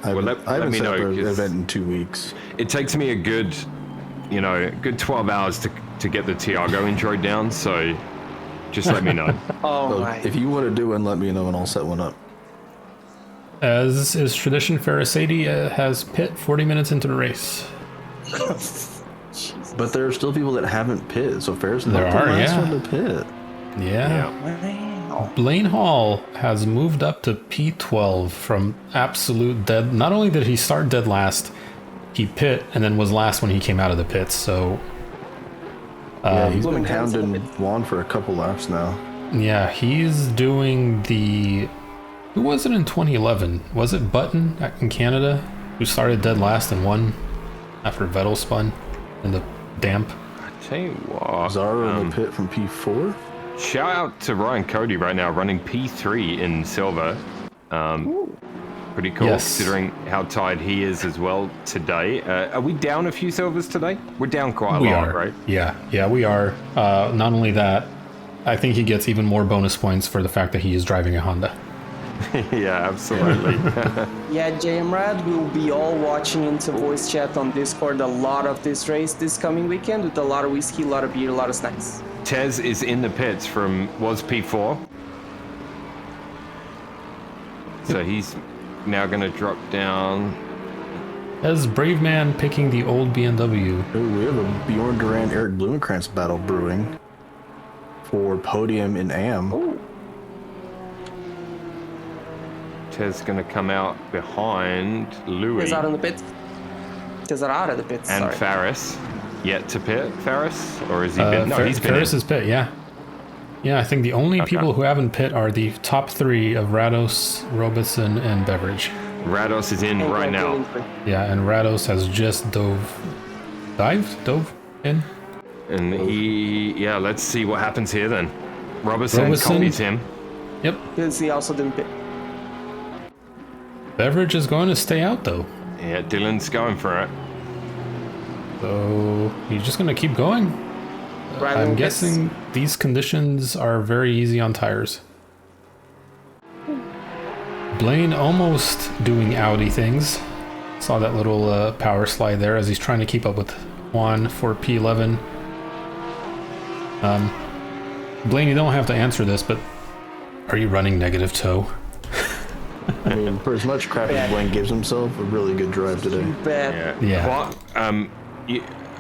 I haven't, Let I haven't me set up know, an 'cause event in 2 weeks. It takes me a good 12 hours to get the Tiago intro down, so just let me know. Oh So my. if you want to do one, let me know and I'll set one up. As is tradition, Ferraceti has pit 40 minutes into the race. But there are still people that haven't pit, so Ferris is There not the are, last yeah. one to pit. Yeah. Wow. Blaine Hall has moved up to P12 from absolute dead. Not only did he start dead last, he pit and then was last when he came out of the pits. So Yeah, he's been Bloomington's hounding Juan for a couple laps now. yeah, he's doing the. Who was it in 2011? Was it Button in Canada who started dead last and won after Vettel spun in the damp? Tell you what, Zara in the pit from P4. shout out to Ryan Cody right now running P3 in silver. Pretty cool Yes. considering how tired he is as well today. Are we down a few silvers today? We're down quite a We lot, are, right? Yeah, we are. Not only that, I think he gets even more bonus points for the fact that he is driving a Honda. Yeah, absolutely. Yeah, JMRAD, we'll be all watching into voice chat on Discord a lot of this race this coming weekend with a lot of whiskey, a lot of beer, a lot of snacks. Tez is in the pits was P4. So he's now going to drop down. As Brave Man picking the old BMW. Ooh, we have a Bjorn Duran Eric Blumenkrantz battle brewing for podium in AM. Tez going to come out behind Louis Is out in the pits. Is out of the pits, and sorry. Faris. Yet to pit, Faris? Or has he been? No, he's been Ferris in. is pit, yeah. Yeah, I think the only people who haven't pit are the top three of Rados, Robeson, and Beveridge. Rados is in right now. Yeah, and Rados has just dove in. And let's see what happens here then. Robertson Robertson. copies him. Yep. Because he also didn't pit. Beveridge is going to stay out though. Yeah, Dylan's going for it. So he's just going to keep going. Right I'm in pits. guessing these conditions are very easy on tires. Blaine almost doing Audi things. Saw that little power slide there as he's trying to keep up with Juan for P11. Blaine, you don't have to answer this, but are you running negative toe? I mean, for as much crap as Blaine gives himself, a really good drive today. Bad. Yeah. Juan,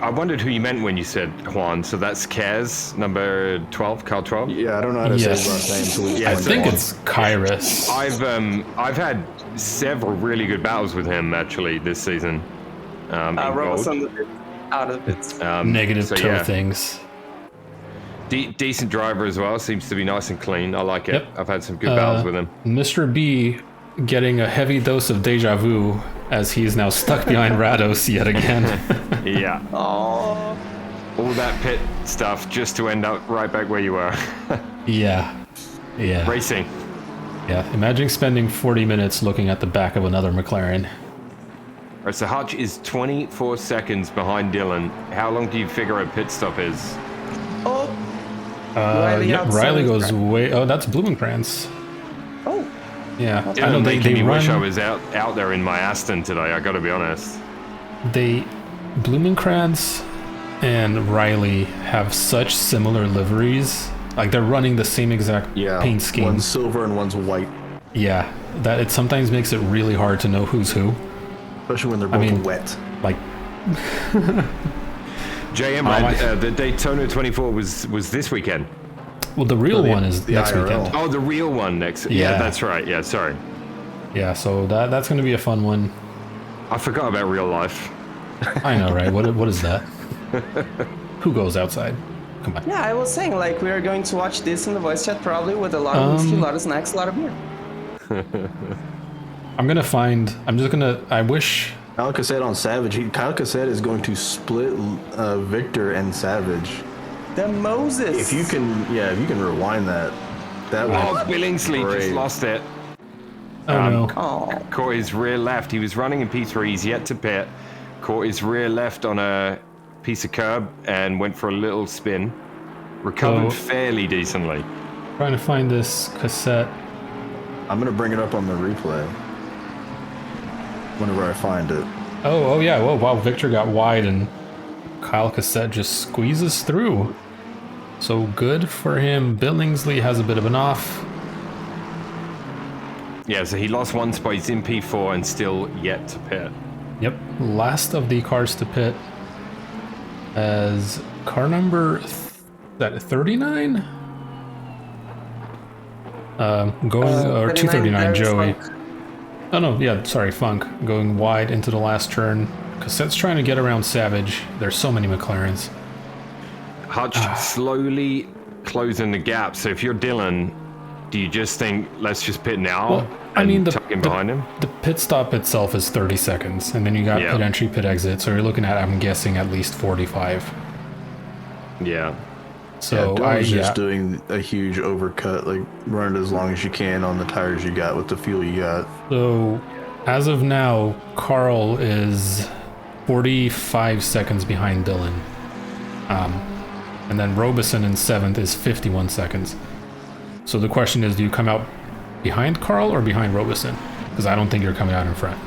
I wondered who you meant when you said Juan. So that's Kaz, number 12, car 12. Yeah, I don't know how to say his Yes. last name. So we Yeah, I just think Juan. it's Kyrus. I've had several really good battles with him actually this season. In Robert's gold. on the pit. Out of the pits. Negative so toe yeah. things. Decent driver as well. Seems to be nice and clean. I like it. Yep. I've had some good battles with him. Mr. B getting a heavy dose of deja vu as he is now stuck behind Rados yet again. Yeah. Oh. All that pit stuff just to end up right back where you were. Yeah. Racing. Yeah. Imagine spending 40 minutes looking at the back of another McLaren. All right, so Hutch is 24 seconds behind Dylan. How long do you figure a pit stop is? Oh. Riley Yep, outside Riley is goes right. way. Oh, that's Blumenkrantz. Oh. Yeah. I know Dylan they making me wish I run. was out there in my Aston today. I got to be honest. Blumenkrantz and Riley have such similar liveries. Like they're running the same exact paint scheme. One's silver and one's white. Yeah. That it sometimes makes it really hard to know who's who. Especially when they're both mean- wet. Like JM, the Daytona 24 was this weekend. well, the real one is the next IRL. weekend. Oh, the real one next. Yeah, Yeah. that's right. Yeah, sorry. Yeah, so that's going to be a fun one. I forgot about real life. I know, right? What is that? Who goes outside? Come on. Yeah, I was saying, like, we are going to watch this in the voice chat probably with a lot of whiskey, a lot of snacks, a lot of beer. I wish Kyle Cassette on Savage. Kyle Cassette is going to split Victor and Savage. The Moses. If you can rewind that. That Oh, was Billingsley just great. lost it. Oh no. Oh, Caught his rear left. He was running in P3. He's yet to pit. Caught his rear left on a piece of curb and went for a little spin. Recovered Oh. fairly decently. Trying to find this cassette. I'm gonna bring it up on the replay. Whenever I find it. Oh yeah. Whoa, wow. Victor got wide and Kyle Cassette just squeezes through. So good for him. Billingsley has a bit of an off. Yeah, so he lost one spot. He's in P4 and still yet to pit. Yep. Last of the cars to pit as car number that 39? Going or 239 Joey. Funk. Oh no, yeah, sorry, Funk going wide into the last turn. Cassette's trying to get around Savage. There's so many McLarens. Hutch slowly closing the gap. So if you're Dylan, do you just think, let's just pit now Well, I and mean, tuck him behind him? The pit stop itself is 30 seconds, and then you got Yeah. pit entry, pit exit, so you're looking at, I'm guessing, at least 45. Yeah. So I was just yeah. doing a huge overcut, like run it as long as you can on the tires you got with the fuel you got. So as of now, Carl is 45 seconds behind Dylan. And then Robeson in 7th is 51 seconds. So the question is, do you come out behind Carl or behind Robeson? Because I don't think you're coming out in front.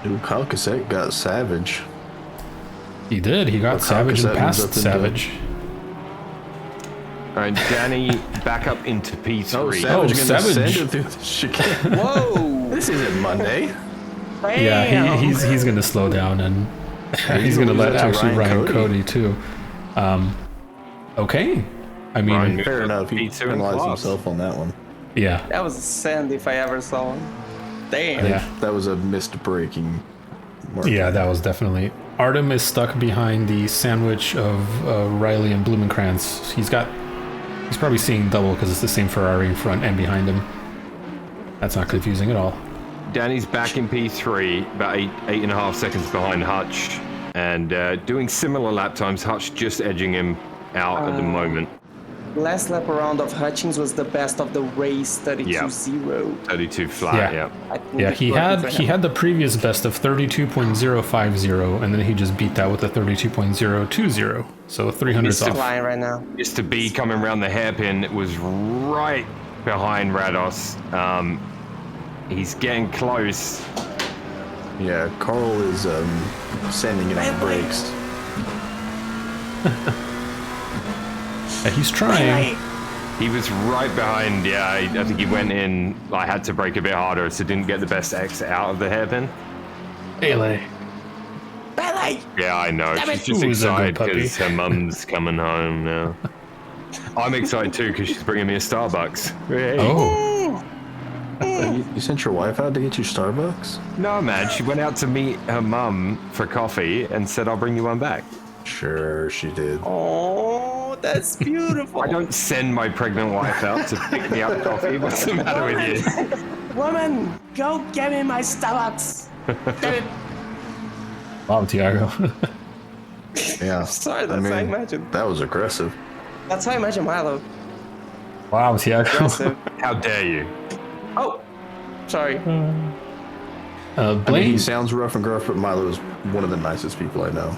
Ooh, Kyle Cassette got Savage. He did. He got Well, Savage and Cassette moves passed up into- Savage. All right, Danny back up into P3. Oh, Savage Oh, gonna Savage. send it through the chicane. Whoa. This isn't Monday. Yeah, Damn. he's going to slow down and he's going to lose let that to actually Ryan Ryan Cody. Cody too. Okay. I mean, Ryan Fair enough. He P2 in penalized class. himself on that one. yeah. That was a send if I ever saw one. Damn. Yeah. That was a missed braking. mark. Yeah, that was definitely. Artem is stuck behind the sandwich of Riley and Blumenkrantz. He's probably seeing double because it's the same Ferrari in front and behind him. That's not confusing at all. Danny's back in P3, about 8.5 seconds behind Hutch, and doing similar lap times. Hutch just edging him out at the moment. Last lap around of Hutchins was the best of the race, 32-0. 32 flat, Yeah. yeah. I think Yeah, it's he working for had him. the previous best of 32.050, and then he just beat that with a 32.020. So 300's He's off. flying right now. Mr. B coming around the hairpin was right behind Rados. He's getting close. Yeah, Carl is sending it on brakes. Yeah, he's trying. He was right behind, yeah, I think he went in, I had to brake a bit harder, so didn't get the best exit out of the hairpin. Bailey. Ballet! Yeah, I know. She's just Who's a good excited puppy? because her mum's coming home now. I'm excited too because she's bringing me a Starbucks. Hey. Oh, You sent your wife out to get you Starbucks? No, man, she went out to meet her mum for coffee and said, I'll bring you one back. Sure, she did. Oh, that's beautiful. I don't send my pregnant wife out to pick me up coffee. What's the matter with you? Woman, go get me my Starbucks. Get it. wow, Tiago. Yeah. Sorry, that's how I imagine. That was aggressive. That's how I imagine Milo. wow, Tiago. Aggressive. How dare you? Oh, sorry. I mean, Blaine. he sounds rough and gruff, but Milo is one of the nicest people I know.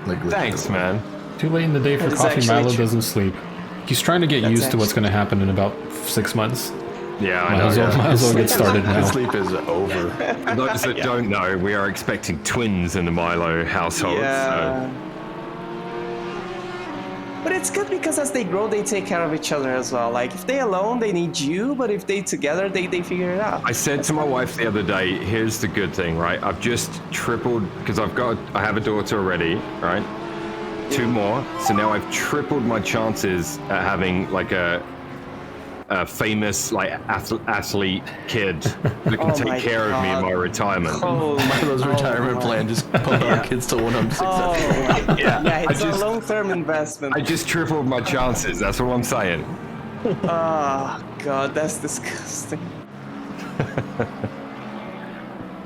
Like, Thanks, legitimately. man. Too late in the day for That is coffee. actually Milo true. doesn't sleep. He's trying to get That's used to what's actually- going to happen in about 6 months. Yeah, I Might know. as well, might as well get started His now. sleep is over. For those that don't know, we are expecting twins in the Milo household. Yeah. But it's good because as they grow, they take care of each other as well. Like, if they alone, they need you, but if they together, they figure it out. I said to my wife the other day, here's the good thing, right? I've just tripled, because I have a daughter already, right? 2 more. So now I've tripled my chances at having like a famous like athlete kid that can Oh take my care of me in God. my retirement. Oh, Milo's retirement plan, just pump our kids till when I'm oh, successful. yeah, it's I just- a long-term investment. I just tripled my chances. That's what I'm saying. Oh, God, that's disgusting.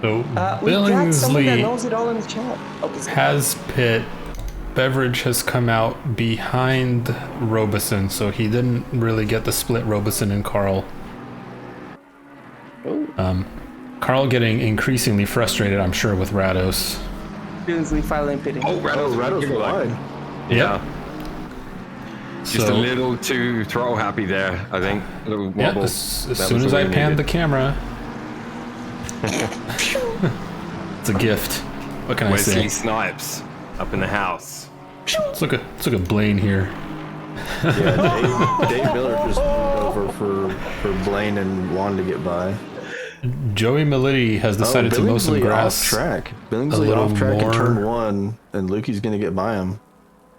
So We got someone that Billingsley knows it all in the chat. Okay, so has pit. Beverage has come out behind Robeson, so he didn't really get the split Robeson and Carl. Carl getting increasingly frustrated, I'm sure, with Rados. Billingsley finally pitting. Oh, Rados wide. Yeah. Just So- a little too throttle happy there, I think. A little Yeah, wobble. as soon as I panned the camera. It's a gift. What can I Wesley say? Snipes up in the house. Let's look at Blaine here. Yeah, Dave Miller just moved over for Blaine and Juan to get by. Joey Meliti has decided to mow some Billingsley grass. off track. a Billingsley little off track in more. turn 1, and Lukey's gonna get by him.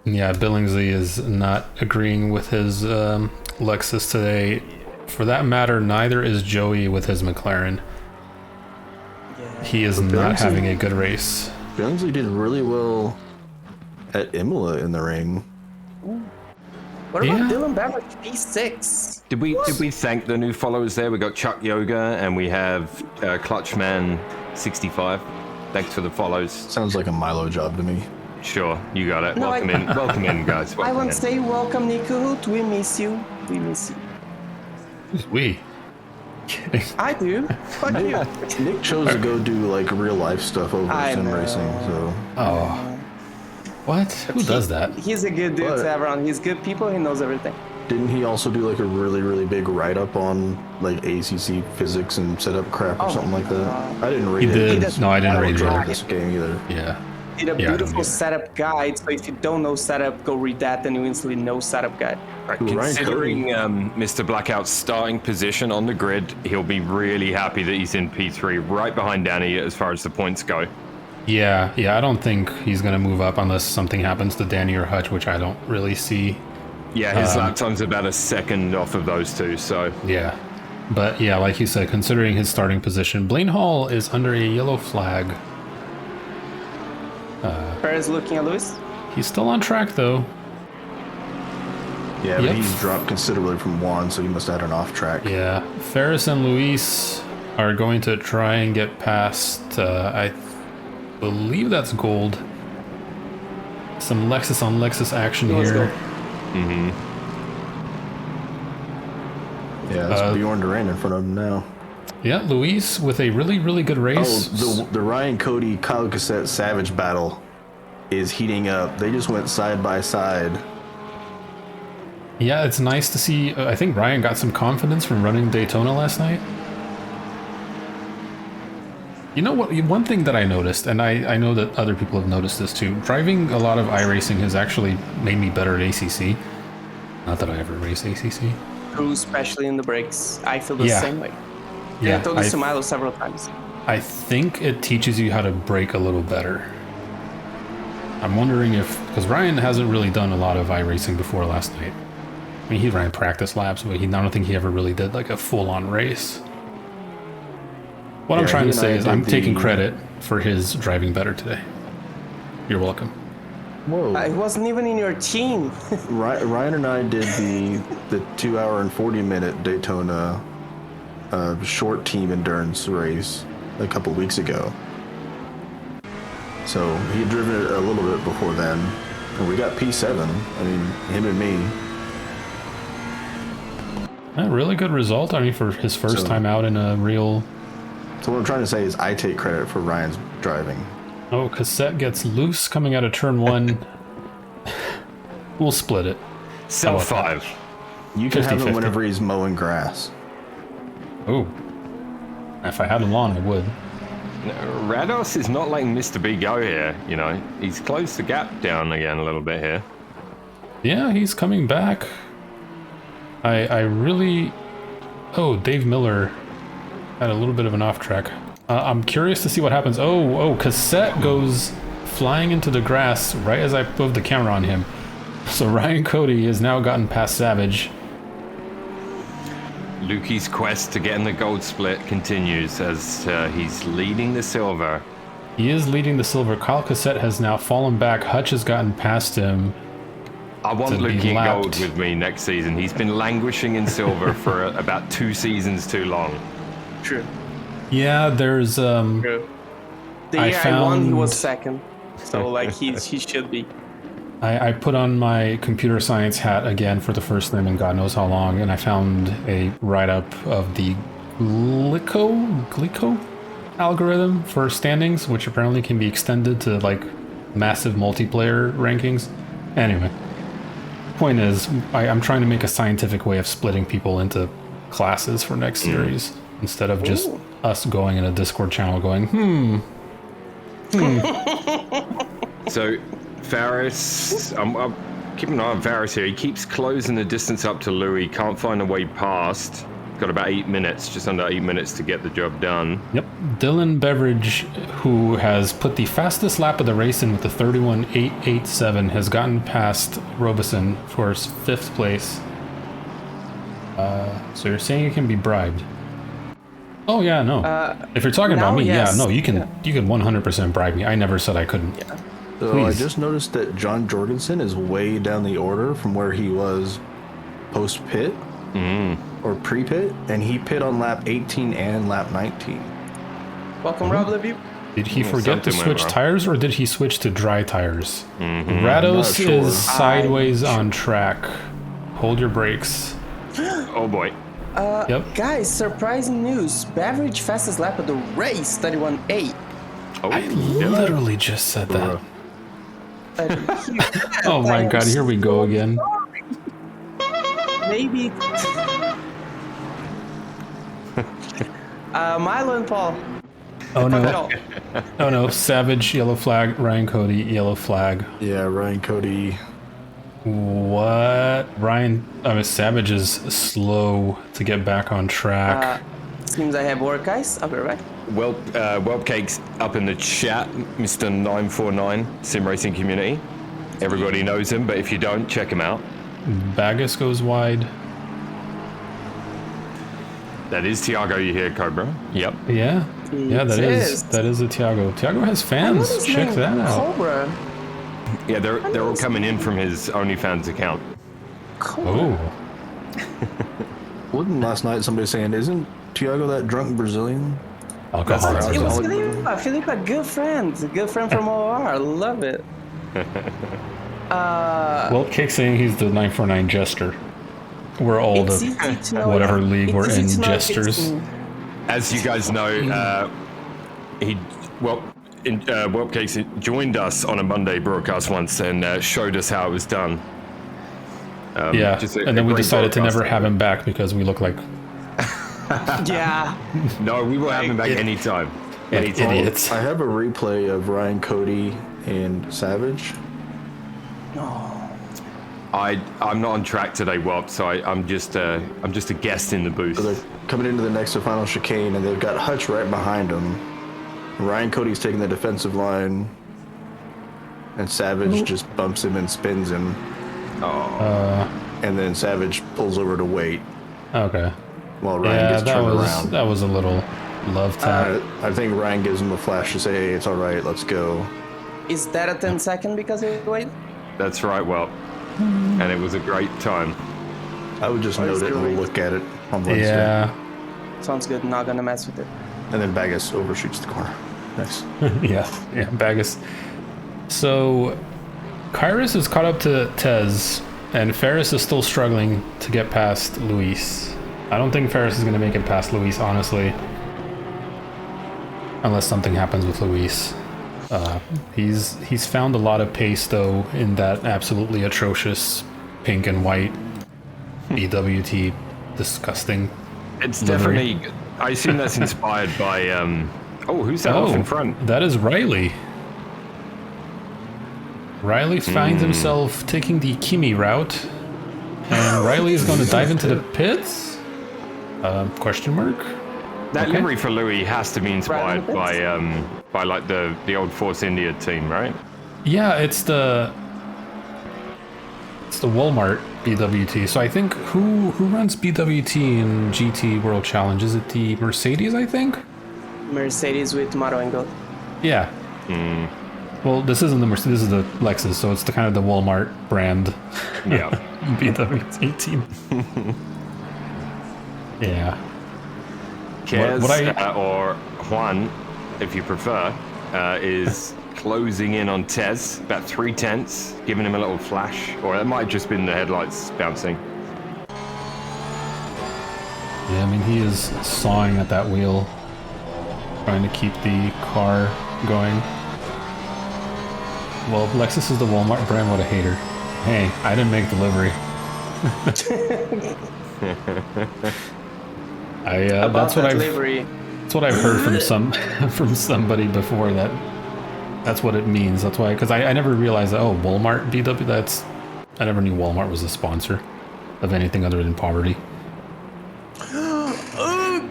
Yeah, Billingsley is not agreeing with his Lexus today. For that matter, neither is Joey with his McLaren. He is not Billingsley- having a good race. Billingsley did really well at Imola in the ring. What about Yeah. Dylan Beverage, P6? Did we thank the new followers there? We got Chuck Yoga and we have Clutchman 65. Thanks for the follows. Sounds like a Milo job to me. Sure, you got it. No, Welcome in, welcome in, guys. I Welcome want in. to say welcome, Nico Hoot. We miss you. We miss you. We. Kidding. I do. Fuck you. Nick chose to go do like real life stuff over I sim know. racing, so Oh. What? Who does that? He's a good dude What? to have around. He's good people. He knows everything. didn't he also do like a really big write up on like ACC physics and setup crap or Oh, something like that? I didn't read He it. did. No, I didn't read it drive either. this game either. Yeah. Did a Yeah, I don't beautiful either. setup guide. So if you don't know setup, go read that. Then you instantly know setup guide. Considering Mr. Blackout's starting position on the grid, he'll be really happy that he's in P3, right behind Danny as far as the points go. Yeah, I don't think he's going to move up unless something happens to Danny or Hutch, which I don't really see. Yeah, his lap time's about a second off of those two, so... Yeah. But yeah, like you said, considering his starting position, Blaine Hall is under a yellow flag. Perez looking at Lewis. He's still on track, though. Yeah, but Yep. he's dropped considerably from Juan, so he must have had an off track. Yeah. Ferris and Luis are going to try and get past, I believe that's gold. Some Lexus on Lexus action Let's here. go. Yeah, that's Bjorn Duran in front of him now. Yeah, Luis with a really good race. Oh, the Ryan Cody Kyle Cassette Savage battle is heating up. They just went side by side. Yeah, it's nice to see. I think Ryan got some confidence from running Daytona last night. You know what? One thing that I noticed, and I know that other people have noticed this too, driving a lot of iRacing has actually made me better at ACC. Not that I ever race ACC. True, especially in the brakes. I feel the Yeah. same way. Yeah, I told this to Milo several times. I think it teaches you how to brake a little better. I'm wondering if, because Ryan hasn't really done a lot of iRacing before last night. I mean, he ran practice laps, but I don't think he ever really did like a full-on race. What I'm Yeah, trying he to and I say is did I'm taking the- credit for his driving better today. You're welcome. Whoa. It wasn't even in your team. Ryan and I did the 2 hour and 40-minute Daytona short team endurance race a couple weeks ago. So he had driven it a little bit before then, and we got P7. I mean, him and me. A really good result. I mean, for his first So- time out in a real. So what I'm trying to say is I take credit for Ryan's driving. Oh, Cassette gets loose coming out of turn one. We'll split it. Cell about that? 5. You can have 50-50. him whenever he's mowing grass. Oh. If I had a lawn, I would. Rados is not letting Mr. B go here, you know. He's closed the gap down again a little bit here. Yeah, he's coming back. I really... Oh, Dave Miller had a little bit of an off track. I'm curious to see what happens. Oh, Cassette goes flying into the grass right as I moved the camera on him. So Ryan Cody has now gotten past Savage. Lukey's quest to get in the gold split continues as he's leading the silver. He is leading the silver. Kyle Cassette has now fallen back. Hutch has gotten past him. I want To be Lukey in lapped. gold with me next season. He's been languishing in silver for about 2 seasons too long. True. Yeah, there's The I year I won, he was found- second. So like he should be. I put on my computer science hat again for the first time in God knows how long, and I found a write-up of the Glico algorithm for standings, which apparently can be extended to like massive multiplayer rankings. Anyway, point is, I'm trying to make a scientific way of splitting people into classes for next series instead of just us going in a Discord channel going, So, Varys, I'm keeping an eye on Varys here. He keeps closing the distance up to Louis. Can't find a way past. Got about 8 minutes, just under 8 minutes to get the job done. Yep. Dylan Beveridge, who has put the fastest lap of the race in with the 31.887, has gotten past Robeson for his 5th place. So you're saying you can be bribed? Oh yeah, no. If you're talking about now, me, yes. yeah, no, you can 100% bribe me. I never said I couldn't. So Please. I just noticed that John Jorgensen is way down the order from where he was post pit or pre pit, and he pit on lap 18 and lap 19. Welcome, Rob Levy. Did he forget to something went switch wrong. tires, or did he switch to dry tires? Not Rados sure. is sideways on track. Hold your brakes. Oh boy. Yep. Guys, surprising news. Beverage fastest lap of the race, 31.8. Oh, I literally just said that. Uh, Oh my god, here we go again. Maybe. Milo and Paul. Oh no. No. Oh no, Savage, yellow flag, Ryan Cody, yellow flag. Yeah, Ryan Cody. What? Savage is slow to get back on track. Seems I have work, guys. I'll be right back. Whelpcake's up in the chat, Mr. 949, Sim Racing Community. Everybody knows him, but if you don't, check him out. Bagus goes wide. That is Tiago you hear, Cobra. Yep. Yeah. Yeah, that is a Tiago. Tiago has fans. Check that out. Cobra. Yeah, they're all coming in from his OnlyFans account. Oh. Wasn't last night somebody saying, isn't Tiago that drunk Brazilian? Alcoholic. It was Brazilian. Felipe, good friend from OR. Love it. Well, Kick saying he's the 949 jester. We're all It's the easy to know. whatever league we're It's easy in to know if it's jesters. me. As you guys know, Whelpcakes joined us on a Monday broadcast once and showed us how it was done. Yeah, just and then we great decided to never broadcasting. have him back because we look like Yeah. No, we will have him back anytime. Anytime. idiots. I have a replay of Ryan Cody and Savage. I'm not on track today, Whelp, so I'm just a guest in the booth. So they're coming into the next to final chicane, and they've got Hutch right behind them. Ryan Cody's taking the defensive line, and Savage just bumps him and spins him. And then Savage pulls over to wait Okay. while Ryan Yeah, gets that turned was around. that was a little love tap. I think Ryan gives him a flash to say, hey, it's all right, let's go. Is that a 10-second because you wait? That's right, Whelp. And it was a great time. I would just note it and we'll look at it on Wednesday. Yeah. Sounds good. Not gonna mess with it. And then Bagus overshoots the corner. Nice. Yeah, Bagus. So, Kyrus is caught up to Tez, and Ferris is still struggling to get past Luis. I don't think Ferris is going to make it past Luis, honestly. Unless something happens with Luis. He's found a lot of pace, though, in that absolutely atrocious pink and white BWT disgusting. It's livery. definitely. I assume that's inspired by. Who's that off in front? That is Riley. Riley finds himself taking the Kimi route, and Riley is going to dive into the pits? Question mark? That Okay. livery for Louis has to be inspired by like the old Force India team, right? Yeah, it's the Walmart BWT. So I think who runs BWT in GT World Challenge? Is it the Mercedes? I think. Mercedes with Maro and Gold. Yeah. Well, this isn't the Mercedes. This is the Lexus. So it's the kind of the Walmart brand Yeah. BWT team. Yeah. Kez, What or Juan, if you prefer, is closing in on Tez, about 3/10, giving him a little flash, or it might have just been the headlights bouncing. Yeah, I mean, he is sawing at that wheel, trying to keep the car going. Well, Lexus is the Walmart brand, what a hater. Hey, I didn't make delivery. That's what I've heard from from somebody before, that's what it means. That's why, because I never realized that, oh, Walmart BW, I never knew Walmart was a sponsor of anything other than poverty. Oh,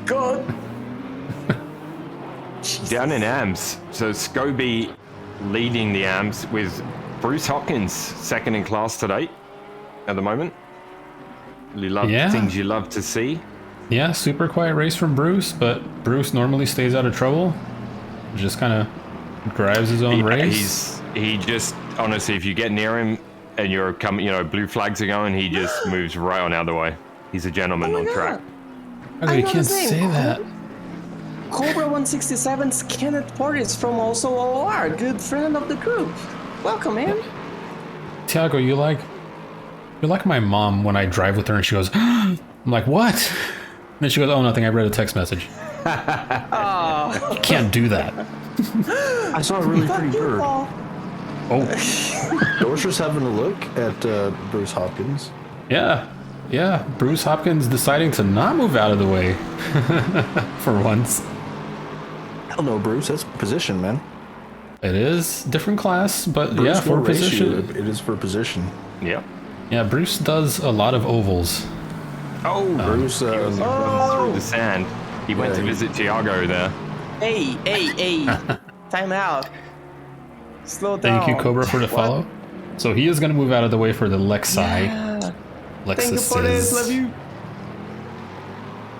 God. Down in AMS, so Scobie leading the AMS with Bruce Hopkins second in class today at the moment. Things you love to see. Yeah, super quiet race from Bruce, but Bruce normally stays out of trouble. Just kind of drives his own race. He just, honestly, if you get near him and you're coming, blue flags are going, he just moves right on out of the way. He's a gentleman on track. Oh, you can't say that. Cobra 167's Kenneth Portis from also OR, good friend of the group. Welcome, man. Tiago, you're like my mom when I drive with her and she goes, I'm like, what? And then she goes, oh, nothing, I read a text message. Oh. You can't do that. I saw a really pretty bird. Oh. Dorscher's having a look at Bruce Hopkins. Yeah. Bruce Hopkins deciding to not move out of the way for once. Hell no, Bruce. That's position, man. It is different class, but Bruce yeah, for will race position. you. It is for position. Yep. Yeah, Bruce does a lot of ovals. Oh, Bruce. through the sand. He went to visit Tiago there. Hey. Time out. Slow down. Thank you, Cobra, for the follow. So he is going to move out of the way for the Lexi. Yeah. Lexuses. Thank you for this. Love you.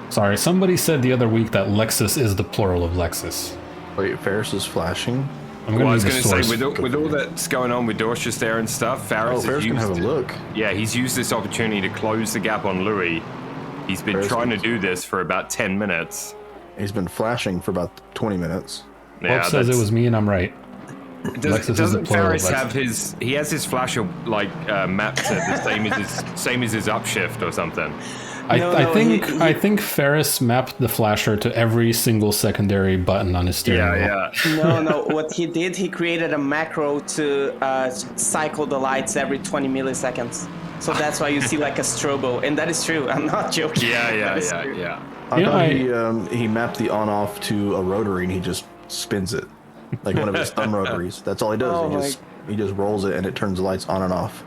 Sorry, somebody said the other week that Lexus is the plural of Lexus. Wait, Ferris is flashing. I'm Well, I was going going to say, with all that's going on with Dorchester there and stuff, Ferris can have a look. Yeah, he's used this opportunity to close the gap on Louis. He's been trying to do this for about 10 minutes. He's been flashing for about 20 minutes. Bob says it was me and I'm right. Doesn't Ferris have his flasher mapped to the same as his upshift or something? I think Ferris mapped the flasher to every single secondary button on his steering wheel. No. What he did, he created a macro to cycle the lights every 20 milliseconds. So that's why you see like a strobo, and that is true. I'm not joking. Yeah. I thought he mapped the on-off to a rotary and he just spins it, like one of his thumb rotaries. That's all he does. He just rolls it and it turns the lights on and off.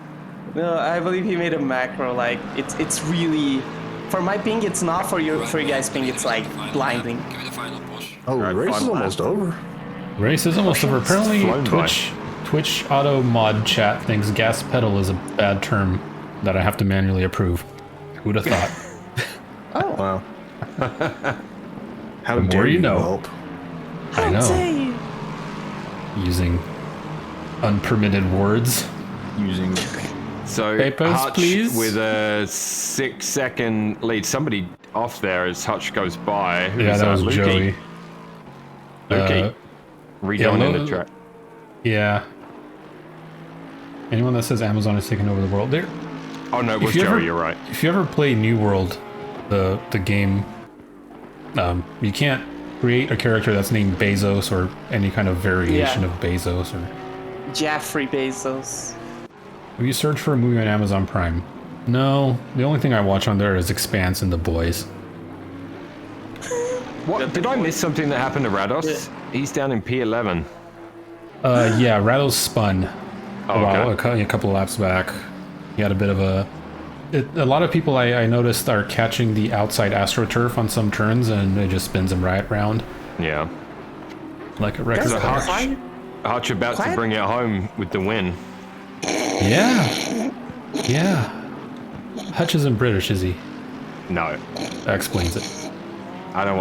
No, I believe he made a macro. Like it's really, for my ping, it's not for you guys' ping. It's like blinding. Oh, the race is almost over. Race is almost over. Apparently, Twitch auto mod chat thinks gas pedal is a bad term that I have to manually approve. Who'd have thought? Oh wow! How the more dare you know. Help? I know. Using unpermitted words. So Papers, Hutch please. with a 6-second lead. Somebody off there as Hutch goes by. That was Lukey. Joey. Lukey. Rejoining the track. Yeah. Anyone that says Amazon is taking over the world, there. Oh no, it was Joey. You're right. If you ever play New World, the game, you can't create a character that's named Bezos or any kind of variation of Bezos or Jeffrey Bezos. Have you searched for a movie on Amazon Prime? No, the only thing I watch on there is Expanse and The Boys. What? Did I miss something that happened to Rados? Yeah. He's down in P11. Yeah, Rados spun a couple of laps back. He had a bit of a lot of people I noticed are catching the outside AstroTurf on some turns, and it just spins them right round. Yeah. Like a record. Hutch about to bring it home with the win. Yeah. Hutch isn't British, is he? No. That explains it. I know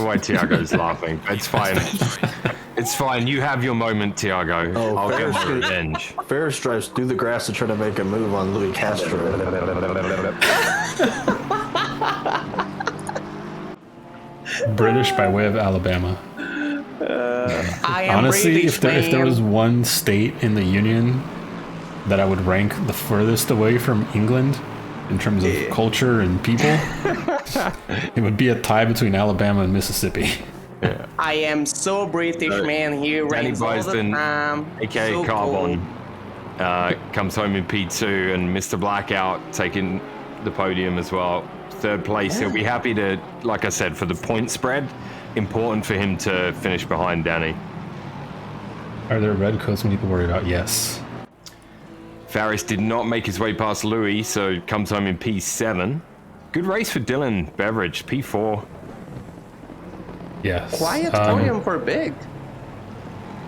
why Tiago's laughing. It's fine. It's fine. You have your moment, Tiago. Oh, I'll get my revenge. Ferris drives through the grass to try to make a move on Louis Castro. British by way of Alabama. I am Honestly, British, if there man. was one state in the Union that I would rank the furthest away from England in terms of culture and people, it would be a tie between Alabama and Mississippi. I am so British, man. Here Danny rains all the Bison, time. aka So Carbon, cool. comes home in P2, and Mr. Blackout taking the podium as well. Third place. He'll be happy to, like I said, for the point spread. Important for him to finish behind Danny. Are there red coats we need to worry about? Yes. Faris did not make his way past Louis, so comes home in P7. Good race for Dylan Beveridge, P4. Yes. Quiet podium for Big.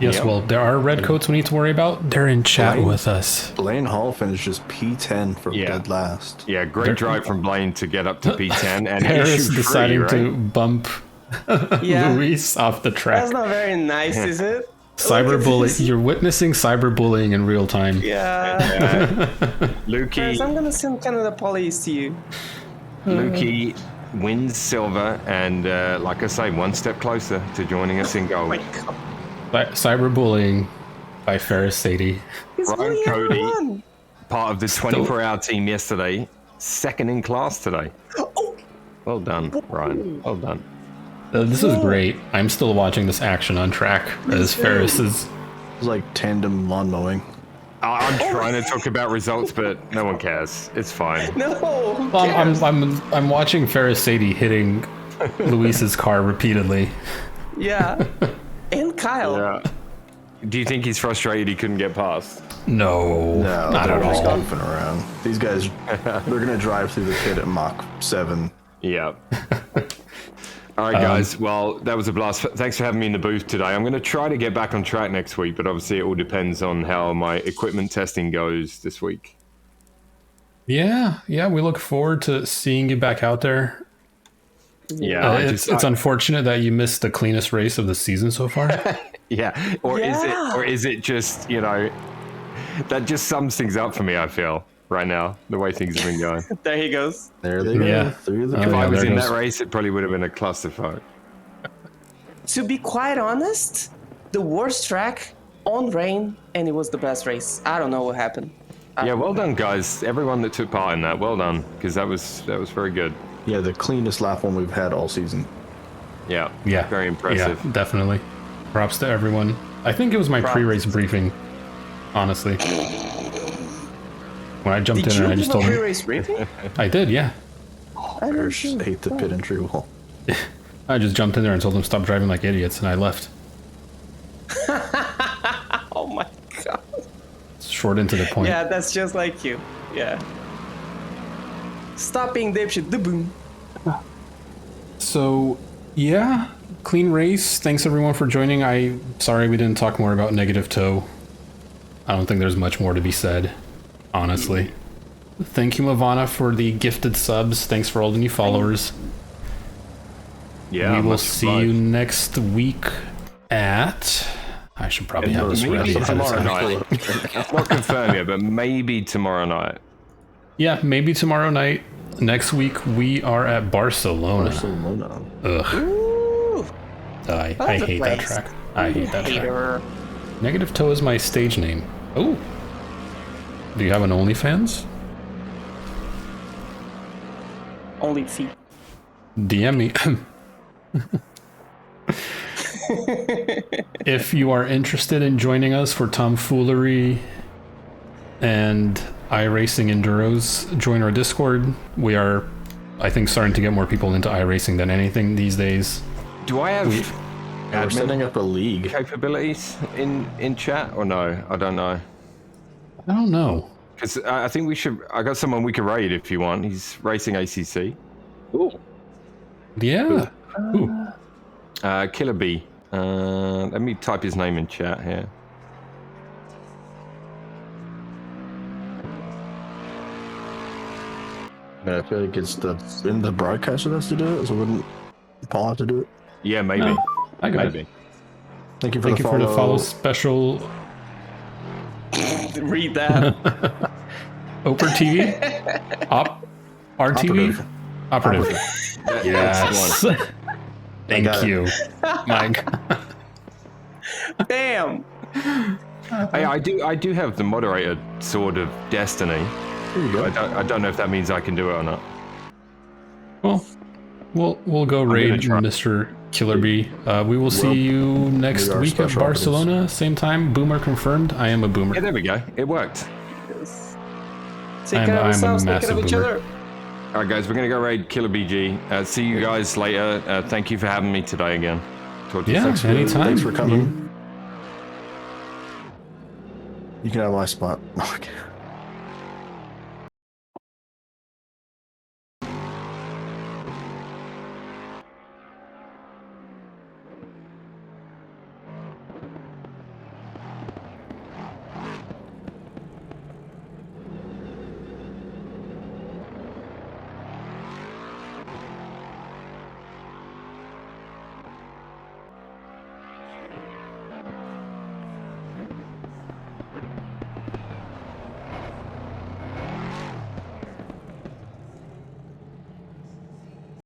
Yes, Yep. well, there are red coats we need to worry about. They're in chat Blaine? with us. Blaine Hall finished just P10 from dead last. Yeah, great drive from Blaine to get up to P10 and Harris issue deciding free, to right? bump Yeah. Luis off the track. That's not very nice, is it? Cyberbullying. You're witnessing cyberbullying in real time. Yeah. Lukey, Guys, I'm gonna send Canada Police to you. Lukey wins silver, and like I say, one step closer to joining us in gold. My God. Cyberbullying by Ferris Sadie. He's Ryan only Cody. everyone. Part of the 24-hour team yesterday, second in class today. Oh, Well done, Ryan. Well done. This is great. I'm still watching this action on track as Ferris is. It's like tandem lawn mowing. I'm trying to talk about results, but no one cares. It's fine. no. who Well, cares? I'm watching Ferris Sadie hitting Luis's car repeatedly. Yeah. And Kyle. Yeah. Do you think he's frustrated he couldn't get past? No, No, not they're at just all. goofing around. These guys, they're gonna drive through the pit at Mach 7. Yeah. All right, guys. Well, that was a blast. Thanks for having me in the booth today. I'm going to try to get back on track next week, but obviously it all depends on how my equipment testing goes this week. Yeah, we look forward to seeing you back out there. Yeah. It's unfortunate that you missed the cleanest race of the season so far. Yeah. Or is it just, that just sums things up for me, I feel, right now, the way things have been going. There he goes. There they go. Yeah. Through the Oh, pit. If I was there in goes. that race, it probably would have been a clusterfuck. To be quite honest, the worst track on rain, and it was the best race. I don't know what happened. Yeah, well done, guys. Everyone that took part in that, well done, because that was very good. Yeah, the cleanest lap one we've had all season. Yeah. Yeah, Very impressive. Yeah, definitely. Props to everyone. I think it was my Props. pre-race briefing, honestly. When I jumped Did in you and I give just a told him. pre-race briefing? I did, yeah. I didn't Bears see. hate the pit entry wall. I just jumped in there and told them stop driving like idiots, and I left. Oh my God. Short into the point. Yeah, that's just like you. Yeah. Stop being dipshit. The boom. So, yeah, clean race. Thanks everyone for joining. Sorry we didn't talk more about negative toe. I don't think there's much more to be said, honestly. Thank you, Mavana, for the gifted subs. Thanks for all the new followers. Yeah. We will much see obliged. you next week at... I should probably have this Maybe ready ahead of tomorrow time. night. Not confirmed yet, but maybe tomorrow night. Yeah, maybe tomorrow night. Next week, we are at Barcelona. Barcelona. Ugh, Ooh. I Love the hate that place. track. I hate that track. Hater. Negative Toe is my stage name. Oh. Do you have an OnlyFans? Only feet. DM me. If you are interested in joining us for tomfoolery and iRacing Enduros, join our Discord. We are, I think, starting to get more people into iRacing than anything these days. Do I have We're setting up a league. capabilities in chat or no? I don't know. I don't know. Because I think we should. I got someone we can raid if you want. He's racing ACC. Yeah. Ooh. Killer B. Let me type his name in chat here. I feel like it's in the broadcaster that's to do it, so wouldn't Paul have to do it? Yeah, maybe. No, I got it. Maybe. Thank you for Thank the you follow. for the follow special. Read that. Oper TV? RTV? Operative. That's the Yes. Thank got it. you, Mike. Bam! Hey, I do have the moderator sword of destiny. Here you go. I don't know if that means I can do it or not. Well, we'll go raid try. Mr. Killer Bee. We will see you next are week at special Barcelona, same time. Boomer confirmed. I am a boomer. Yeah, there we go. It worked. Take care of I'm a yourselves, take care massive of each boomer. other. All right, guys, we're gonna go raid Killer BG. See you guys later. Thank you for having me today again. Talk to you Yeah, soon. anytime. Thanks for coming. You can have my spot. Okay.